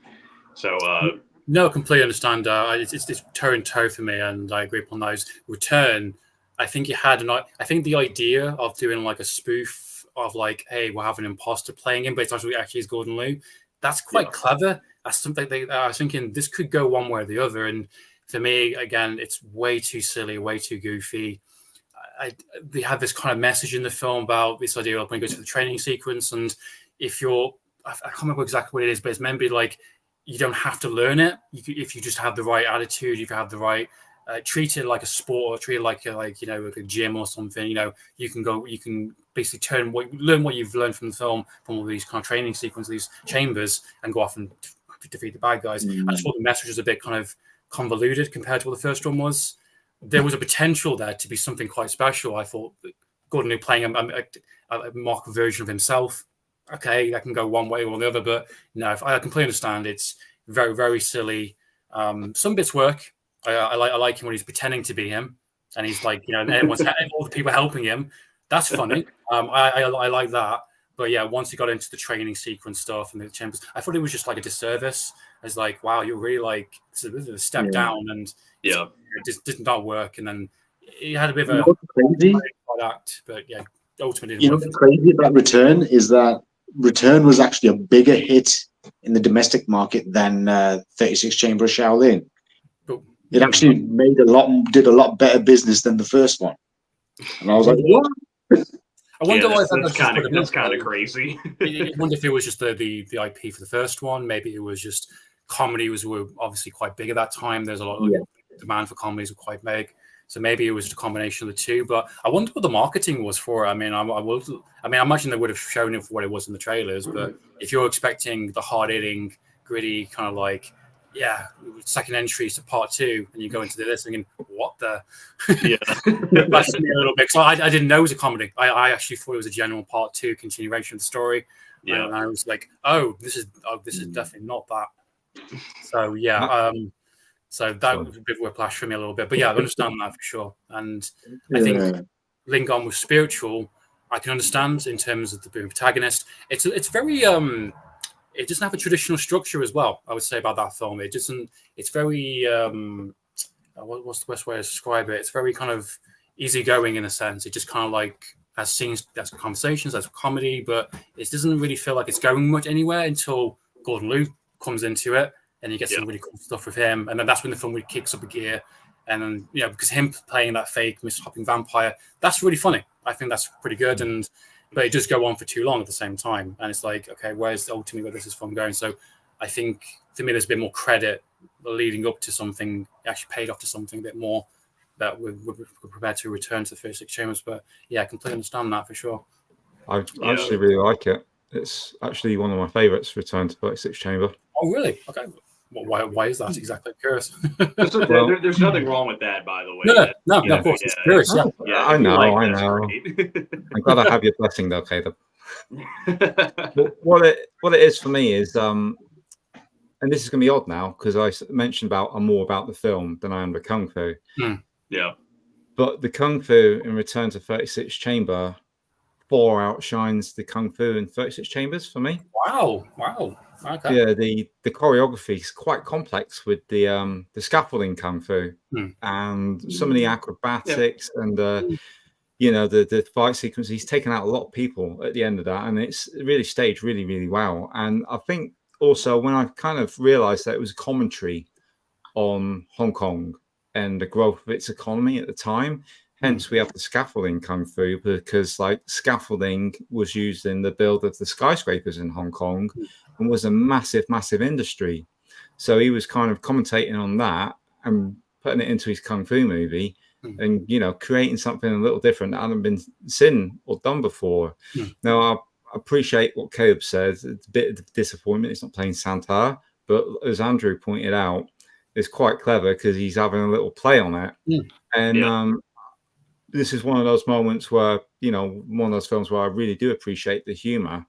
So no, completely understand. It's toe and toe for me, and I agree upon those. Return, I think I think the idea of doing like a spoof of like, hey, we'll have an imposter playing him, but it's actually is Gordon Liu. That's quite clever. That's something I was thinking this could go one way or the other. And for me, again, it's way too silly, way too goofy. They have this kind of message in the film about this idea of when you go to the training sequence, and if I can't remember exactly what it is, but it's meant to be like you don't have to learn it. If you just have the right attitude, if you have the right treat it like a sport, or treat it like a gym or something. You can basically learn what you've learned from the film, from all these kind of training sequences, these chambers, and go off and defeat the bad guys. I just thought the message was a bit kind of convoluted compared to what the first one was. There was a potential there to be something quite special. I thought Gordon Liu playing a mock version of himself. Okay, that can go one way or the other, but no, I completely understand. It's very, very silly. Some bits work. I like him when he's pretending to be him, and he's like, and everyone's all the people helping him. That's funny. I like that. But yeah, once he got into the training sequence stuff and the chambers, I thought it was just like a disservice. I was like, wow, you're really like it's a step down, and it just did not work. And then he had a bit of a product, but yeah. ultimately didn't You know work. what's crazy about Return is that Return was actually a bigger hit in the domestic market than 36 Chamber of Shaolin. But, It actually did a lot better business than the first one. And I was like, what? I wonder why that's kind of crazy. I wonder if it was just the IP for the first one. Maybe it was just comedy were obviously quite big at that time. There's a lot of demand for comedies were quite big. So maybe it was a combination of the two. But I wonder what the marketing was for it. I mean, I imagine they would have shown it for what it was in the trailers. But if you're expecting the hard-hitting, gritty kind of like, second entries to part 2, and you go into this thinking, what the? It flashed me a little bit. So I didn't know it was a comedy. I actually thought it was a general part 2 continuation of the story. Yeah. And I was like, this is definitely not that. So so that was a bit of whiplash for me a little bit. But I understand that for sure. And I think Lingon was spiritual. I can understand in terms of the protagonist. It's very it doesn't have a traditional structure as well, I would say, about that film. It doesn't. It's very what's the best way to describe it? It's very kind of easygoing in a sense. It just kind of like has scenes, has conversations, has comedy, but it doesn't really feel like it's going much anywhere until Gordon Liu comes into it, and you get some really cool stuff with him, and then that's when the film really kicks up a gear. And then because him playing that fake mist-hopping vampire, that's really funny. I think that's pretty good, but it does go on for too long at the same time, and it's like, okay, where's ultimately where this is film going? So I think for me, there's a bit more credit leading up to something actually paid off to something a bit more that we're prepared to return to the 36 Chambers. But I completely understand that for sure. I actually really like it. It's actually one of my favorites, Return to 36 Chamber. Oh, really? Okay. Well, why is that exactly? I'm curious. There's nothing wrong with that, by the way. No, of course. It's curious, I know. I'm glad I have your blessing, though, Caleb. What it is for me is, and this is going to be odd now because I mentioned I'm more about the film than I am the kung fu. Yeah. But the kung fu in Return to 36 Chamber far outshines the kung fu in 36 Chambers for me. Wow. Okay. Yeah, the choreography is quite complex with the scaffolding kung fu and some of the acrobatics and the fight sequence. He's taken out a lot of people at the end of that, and it's really staged really, really well. And I think also when I kind of realized that it was a commentary on Hong Kong and the growth of its economy at the time, hence we have the scaffolding kung fu, because like scaffolding was used in the build of the skyscrapers in Hong Kong and was a massive industry. So he was kind of commentating on that and putting it into his kung fu movie and creating something a little different that hadn't been seen or done before. Now I appreciate what Caleb said. It's a bit of disappointment it's not playing Santa, but as Andrew pointed out, it's quite clever because he's having a little play on it. And this is one of those moments where, one of those films where I really do appreciate the humor.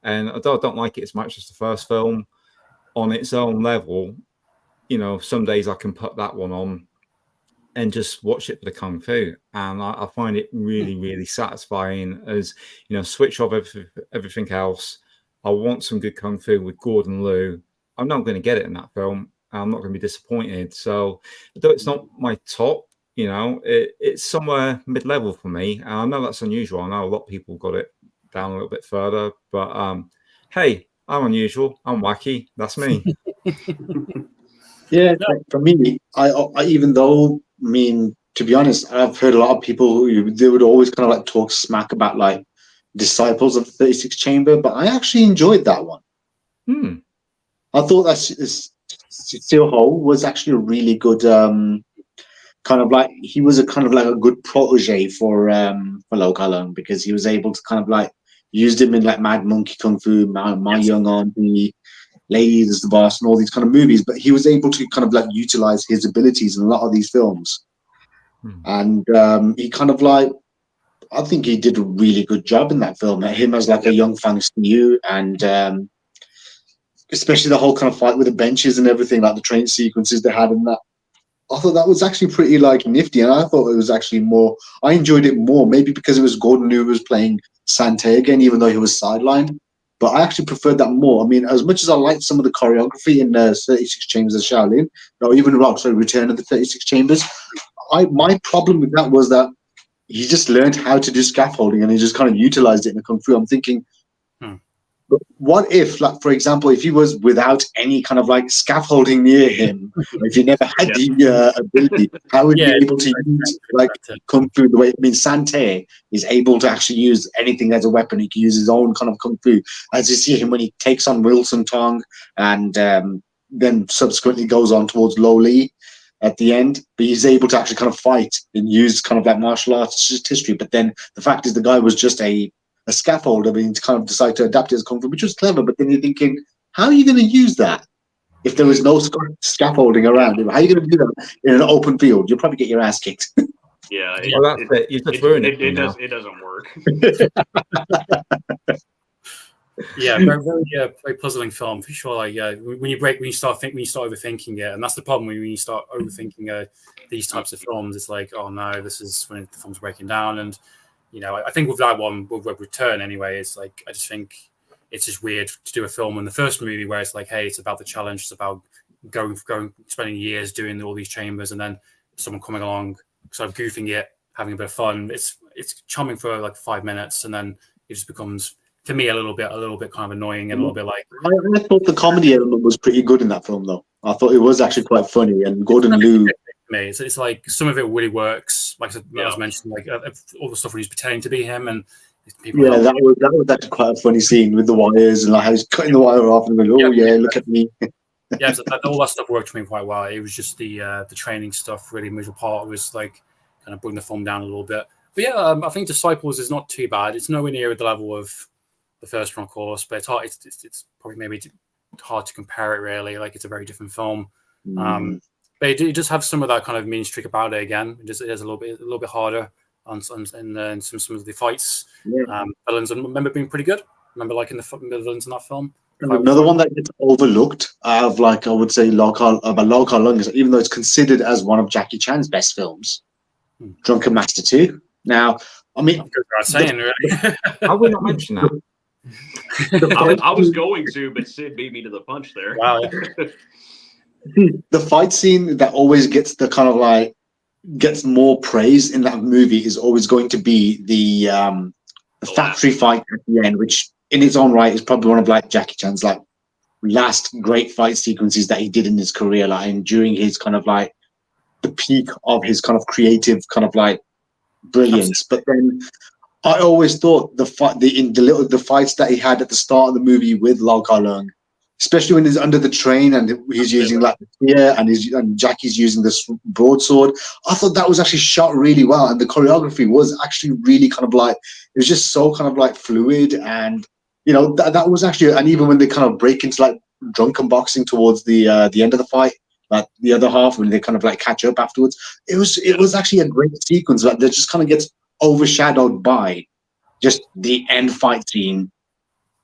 And although I don't like it as much as the first film, on its own level, some days I can put that one on and just watch it for the kung fu. And I find it really, really satisfying as, switch off everything else. I want some good kung fu with Gordon Liu. I'm not going to get it in that film. I'm not going to be disappointed. So although it's not my top, it's somewhere mid-level for me. And I know that's unusual. I know a lot of people got it down a little bit further, but hey, I'm unusual. I'm wacky. That's me. For me, I even though, to be honest, I've heard a lot of people they would always kind of like talk smack about like Disciples of the 36 Chamber, but I actually enjoyed that one. I thought that Still Ho was actually a really good kind of like, he was a kind of like a good protege for Lau Kar Leung, because he was able to kind of like used him in like Mad Monkey Kung Fu, My Young Auntie, Ladies the Boss, and all these kind of movies. But he was able to kind of like utilize his abilities in a lot of these films. And he kind of like, I think he did a really good job in that film. Him as like a young Fang Yu, and especially the whole kind of fight with the benches and everything, like the train sequences they had in that. I thought that was actually pretty like nifty, and I thought it was actually more. I enjoyed it more, maybe because it was Gordon Liu who was playing Sante again, even though he was sidelined. But I actually preferred that more. I mean, as much as I liked some of the choreography in 36 Chambers of Shaolin, or even Return of the 36 Chambers, my problem with that was that he just learned how to do scaffolding and he just kind of utilized it in the kung fu. I'm thinking, but what if, like, for example, if he was without any kind of like scaffolding near him, or if he never had the ability, how would he be able to use like kung fu the way? I mean, Sante is able to actually use anything as a weapon. He can use his own kind of kung fu, as you see him when he takes on Wilson Tong, and then subsequently goes on towards Lo Li at the end. But he's able to actually kind of fight and use kind of like martial arts history. But then the fact is, the guy was just a scaffold. I mean, to kind of decide to adapt it as kung fu, which was clever. But then you're thinking, how are you going to use that if there was no scaffolding around him? How are you going to do that in an open field? You'll probably get your ass kicked. Yeah, well, that's it. You just ruined it. It doesn't work. Yeah, very puzzling film for sure. Like, when you start overthinking it, and that's the problem when you start overthinking these types of films. It's like, oh no, this is when the film's breaking down. And you know, I think with that one, with Return anyway, it's like, I just think it's just weird to do a film in the first movie where it's like, hey, it's about the challenge, it's about spending years doing all these chambers, and then someone coming along, sort of goofing it, having a bit of fun. It's charming for like 5 minutes, and then it just becomes, to me, a little bit kind of annoying and a little bit like. I thought the comedy element was pretty good in that film, though. I thought it was actually quite funny, and Gordon Liu. It's like some of it really works. Like I was mentioning, like all the stuff when he's pretending to be him, and people. Yeah, that was actually quite a funny scene with the wires and like how he's cutting the wire off and going, "Oh yeah, look at me." Yeah, so all that stuff worked for me quite well. It was just the training stuff really major part was like kind of bringing the film down a little bit. But yeah, I think Disciples is not too bad. It's nowhere near the level of the first one, of course, but it's hard. It's probably maybe hard to compare it really. Like, it's a very different film. But it does have some of that kind of mean streak about it again. It is a little bit harder on some of the fights. Villains, I remember being pretty good. I remember liking the villains in that film. Another one that gets overlooked of, like, I would say, Lau Kar Leung, is, even though it's considered as one of Jackie Chan's best films, Drunken Master 2. Now, I mean, how would not mention that? I was going to, but Sid beat me to the punch there. Wow. The fight scene that always gets the kind of like gets more praise in that movie is always going to be the factory fight at the end, which in its own right is probably one of like Jackie Chan's like last great fight sequences that he did in his career, like, and during his kind of like the peak of his kind of creative kind of like brilliance. But then I always thought the fights that he had at the start of the movie with Lau Kar Leung, especially when he's under the train and he's using like the spear and Jackie's using this broadsword, I thought that was actually shot really well, and the choreography was actually really kind of like, it was just so kind of like fluid, and you know that was actually, and even when they kind of break into like drunken boxing towards the end of the fight, like the other half when they kind of like catch up afterwards, it was actually a great sequence. Like, that just kind of gets overshadowed by just the end fight scene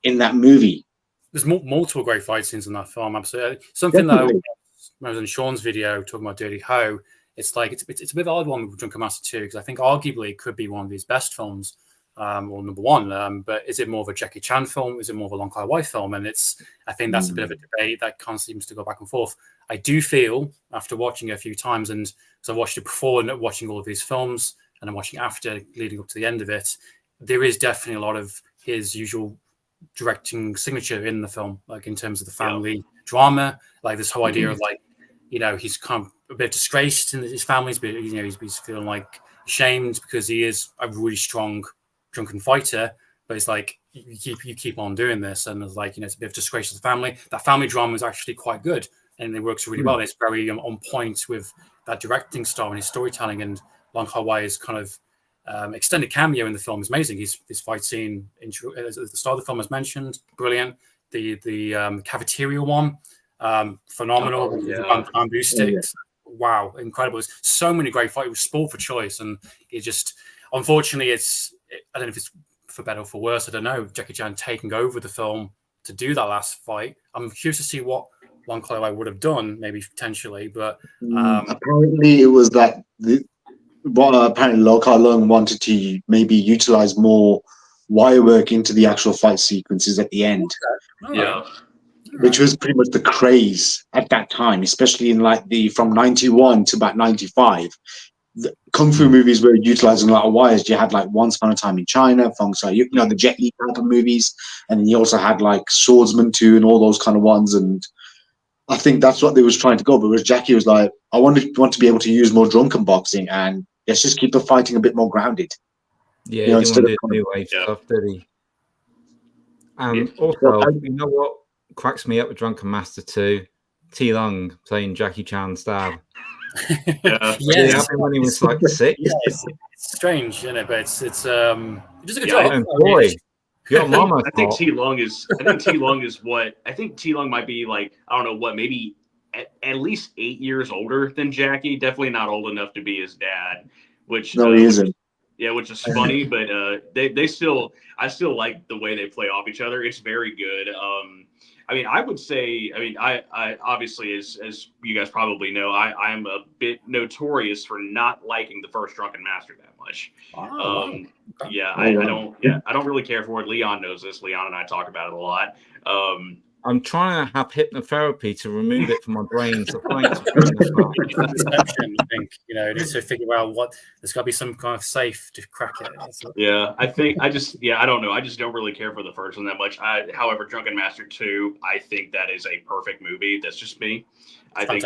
in that movie. There's multiple great fight scenes in that film. Absolutely, something that I was in Sean's video talking about Dirty Ho. It's like it's a bit of an odd one with Drunken Master 2, because I think arguably it could be one of his best films, or number one. But is it more of a Jackie Chan film? Is it more of a Lau Kar Leung film? And I think that's a bit of a debate that kind of seems to go back and forth. I do feel, after watching it a few times, and so I watched it before and watching all of these films, and I'm watching after, leading up to the end of it, there is definitely a lot of his usual directing signature in the film, like in terms of the family drama, like this whole idea of like, you know, he's kind of a bit disgraced in his family's, but you know, he's feeling like ashamed because he is a really strong drunken fighter, but it's like you keep on doing this, and it's like, you know, it's a bit of disgrace to the family. That family drama is actually quite good, and it works really well. It's very on point with that directing style and his storytelling, and Lau Kar Leung's kind of extended cameo in the film is amazing. His fight scene at the start of the film, as mentioned, brilliant. The cafeteria one, phenomenal. Bamboo sticks, wow, incredible. There's so many great fights. It was sport for choice, and it just, unfortunately, I don't know if it's for better or for worse. I don't know. Jackie Chan taking over the film to do that last fight. I'm curious to see what Lau Kar Leung would have done, maybe potentially, but apparently it was that apparently Lau Kar Leung wanted to maybe utilize more wire work into the actual fight sequences at the end. Which was pretty much the craze at that time, especially in like from 91 to about 95. the kung fu movies were utilizing a lot of wires. You had like Once Upon a Time in China, Feng Shui, you know, the Jet Li type of movies, and then you also had like Swordsman 2 and all those kind of ones. And I think that's what they was trying to go. But whereas Jackie was like, I want to be able to use more drunken boxing, and let's just keep the fighting a bit more grounded. Yeah, You know, he didn't want to do instead new wave stuff, did he? Yeah. Also, you know what cracks me up with Drunken Master 2? T. Lung playing Jackie Chan Stab. Yeah. It happened when he was like 6. Yeah, it's strange, isn't it? But it's he does a good job. And boy, your mama. I think T Lung is what I think T Lung might be like, I don't know what, maybe at least 8 years older than Jackie. Definitely not old enough to be his dad, which no, he isn't. Yeah, which is funny, but they still, I still like the way they play off each other. It's very good. I mean, I would say, I obviously, as you guys probably know, I am a bit notorious for not liking the first Drunken Master that much. Okay. Yeah, I don't really care for it. Leon knows this. Leon and I talk about it a lot. I'm trying to have hypnotherapy to remove it from my brain. So thanks for perception, I think, you know, need to figure out what there's got to be some kind of safe to crack it. Yeah, I think I don't know. I just don't really care for the first one that much. However, Drunken Master 2, I think that is a perfect movie. That's just me. I think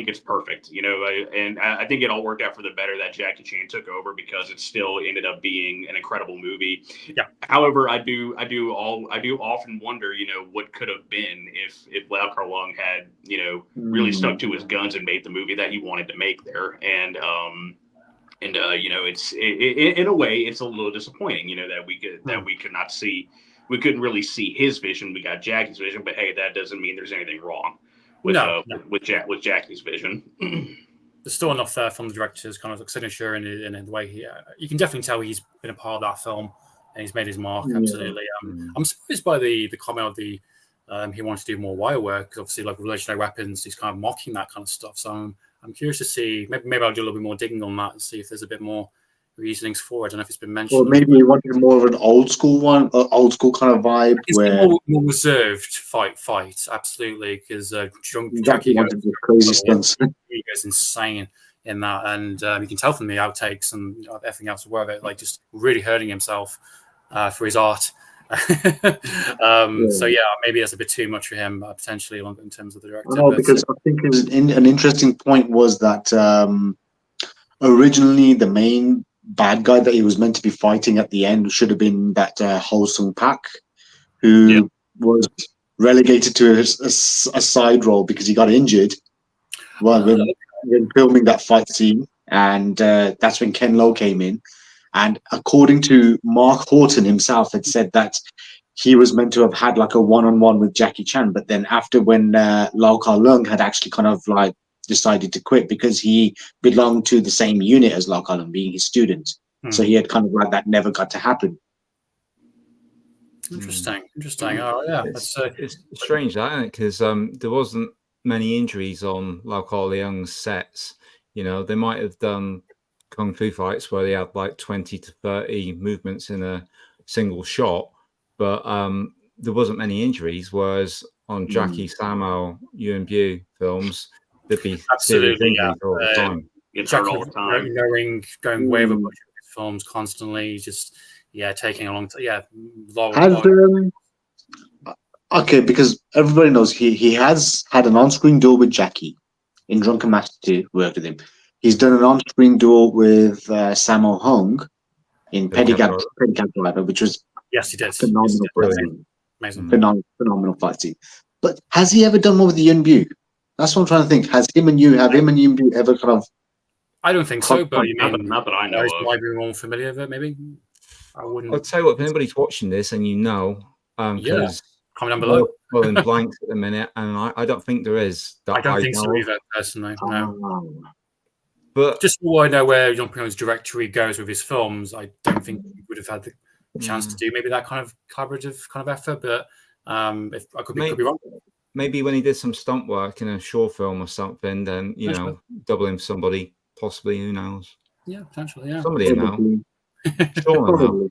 it's perfect, you know, and I think it all worked out for the better that Jackie Chan took over because it still ended up being an incredible movie. Yeah. However, I do often wonder, you know, what could have been if Lau Kar Leung had, you know, really stuck to his guns and made the movie that he wanted to make there. And you know, in a way, it's a little disappointing, you know, that we couldn't really see his vision. We got Jackie's vision, but hey, that doesn't mean there's anything wrong with Jackie's vision. There's still enough there from the director's kind of like signature in the way you can definitely tell he's been a part of that film and he's made his mark. Absolutely. I'm surprised by the comment of the he wants to do more wire work because obviously like Revolutionary Weapons, he's kind of mocking that kind of stuff. So I'm curious to see. Maybe I'll do a little bit more digging on that and see if there's a bit more reasonings for it. I don't know if it's been mentioned. Or maybe you wanted more of an old school one, old school kind of vibe, it's where more reserved fight. Absolutely, because Jackie wanted the crazy stunts. He goes insane in that, and you can tell from the outtakes and everything else where it like just really hurting himself for his art. So yeah, maybe that's a bit too much for him potentially in terms of the director. No, because I think an interesting point was that originally the main bad guy that he was meant to be fighting at the end should have been that Ho Sung Pak, who was relegated to a side role because he got injured when filming that fight scene, and that's when Ken Lo came in. And according to Mark Horton himself, had said that he was meant to have had like a one-on-one with Jackie Chan, but then after when Lau Kar Leung had actually kind of like decided to quit because he belonged to the same unit as Lau Kar Leung, being his student. So he had kind of like that never got to happen. Interesting. Oh yeah, it's strange that, isn't it? Because there wasn't many injuries on Lau Kar Leung's sets. You know, they might have done kung fu fights where they had like 20 to 30 movements in a single shot, but there wasn't many injuries. Whereas on Jackie Sammo, Yuen Bu films, there'd be serious injuries all the time. Gets hurt all the time. Going way over budget with his films constantly, just taking a long time. Okay, because everybody knows he has had an on-screen duel with Jackie in Drunken Master 2, worked with him. He's done an on-screen duel with Sammo Hung in Pedicab Driver, which was he did. Phenomenal fight scene. Amazing. Phenomenal fight scene. But has he ever done one with Yuen Bu? That's what I'm trying to think. Have him and Yuen Bu ever kind of? I don't think so, but you mean not that I know of. Might be more familiar with it, maybe. I wouldn't. I'll tell you what, if anybody's watching this and you know, because comment down below. Well, in blanks at the minute, and I don't think there is. I don't think so either, personally. No. But just so I know where Jean Pignon's directory goes with his films, I don't think he would have had the chance to do maybe that kind of collaborative kind of effort. But if I could be wrong. Maybe when he did some stunt work in a short film or something, then doubling somebody, possibly, who knows? Yeah, potentially. Yeah, somebody know. Sure.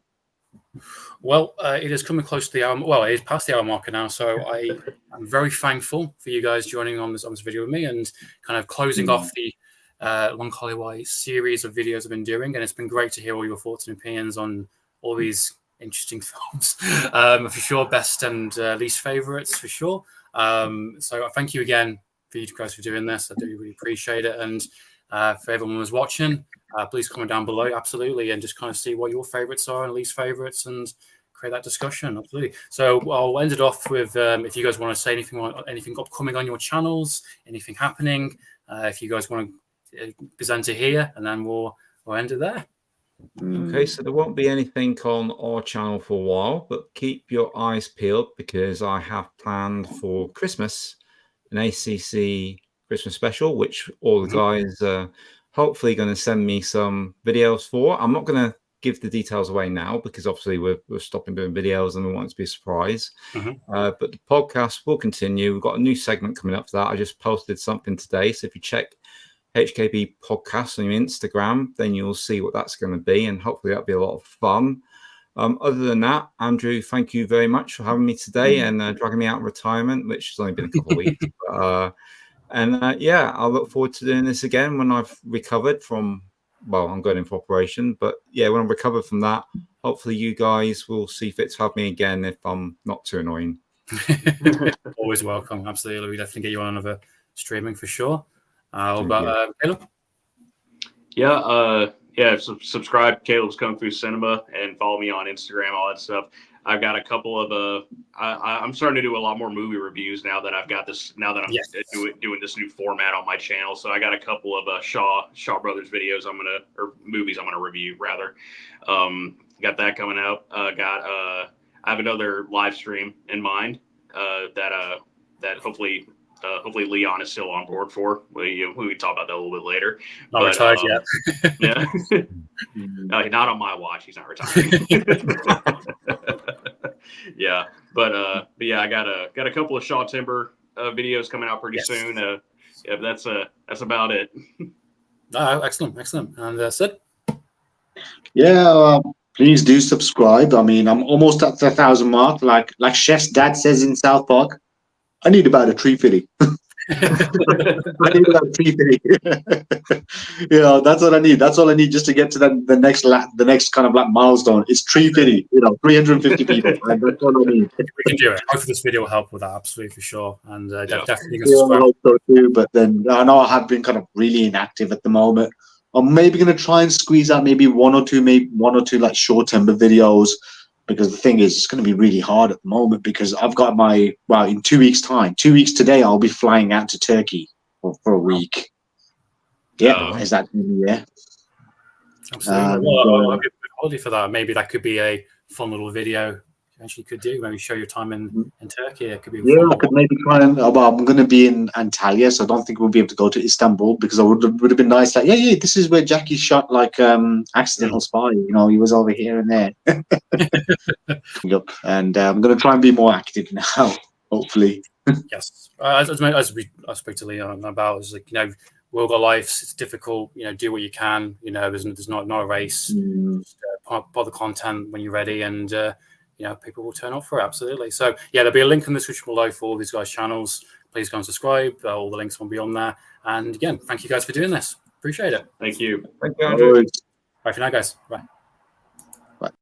Well, it is coming close to the hour. Well, it is past the hour marker now, so I am very thankful for you guys joining on this video with me and kind of closing off the Long Hollywood series of videos I've been doing, and it's been great to hear all your thoughts and opinions on all these interesting films. For sure, best and least favorites for sure. So thank you again for you guys for doing this. I do really appreciate it. And for everyone who's watching, please comment down below, absolutely, and just kind of see what your favorites are and least favorites, and create that discussion, absolutely. So I'll end it off with if you guys want to say anything upcoming on your channels, anything happening, if you guys want to present it here, and then we'll end it there. Okay, so there won't be anything on our channel for a while, but keep your eyes peeled, because I have planned for Christmas an ACC Christmas special, which all the guys are hopefully going to send me some videos for. I'm not going to give the details away now, because obviously we're stopping doing videos and we want it to be a surprise. But the podcast will continue. We've got a new segment coming up for that. I just posted something today, so if you check HKB podcast on your Instagram, then you'll see what that's going to be, and hopefully that'll be a lot of fun. Other than that, Andrew, thank you very much for having me today and dragging me out of retirement, which has only been a couple of weeks. Yeah, I'll look forward to doing this again when I've recovered from, well, I'm going in for operation, but yeah, when I'm recovered from that, hopefully you guys will see fit to have me again if I'm not too annoying. Always welcome, absolutely. We definitely get you on another streaming for sure. Caleb? Subscribe to Caleb's Kung Fu Cinema and follow me on Instagram, all that stuff. I've got a couple of I'm starting to do a lot more movie reviews now that I've got this. Now that I'm doing this new format on my channel, so I got a couple of Shaw Brothers videos or movies I'm gonna review rather. Got that coming out. I have another live stream in mind that hopefully Leon is still on board for. We can talk about that a little bit later. Not retired yet. Yeah. No, not on my watch. He's not retiring. Yeah, but yeah, I got a couple of Shaw Timber videos coming out pretty soon. Yeah, that's about it. Excellent. And Sid? Yeah, please do subscribe. I mean, I'm almost at the 1,000 mark. Like Chef's dad says in South Park, I need about a tree fitting. I need about a tree fitting. That's what I need. That's all I need just to get to the next kind of like milestone. It's tree fitting. 350 people. And that's all I need. We can do it. Hopefully this video will help with that, absolutely for sure. And definitely can I subscribe. hope so too. But then I know I have been kind of really inactive at the moment. I'm maybe going to try and squeeze out maybe one or two like short timber videos. Because the thing is, it's going to be really hard at the moment, because I've got in 2 weeks' time, 2 weeks today, I'll be flying out to Turkey for a week. Yeah, is that yeah? Absolutely. Well, I'll give a holiday for that. Maybe that could be a fun little video. Eventually, could do maybe show your time in Turkey. It could be. I could maybe try and. I'm going to be in Antalya, so I don't think we'll be able to go to Istanbul, because it would have been nice. Like, this is where Jackie shot like Accidental Spy. He was over here and there. Yep, and I'm going to try and be more active now. Hopefully. Yes, as I spoke to Leon about, is like world of life. It's difficult. Do what you can. There's not a race. Just, put the content when you're ready, and people will turn up for it. Absolutely. So yeah, there'll be a link in the description below for all these guys' channels. Please go and subscribe. All the links will be on there. And again, thank you guys for doing this. Appreciate it. Thank you. Thank you, Andrew. Bye for now, guys. Bye.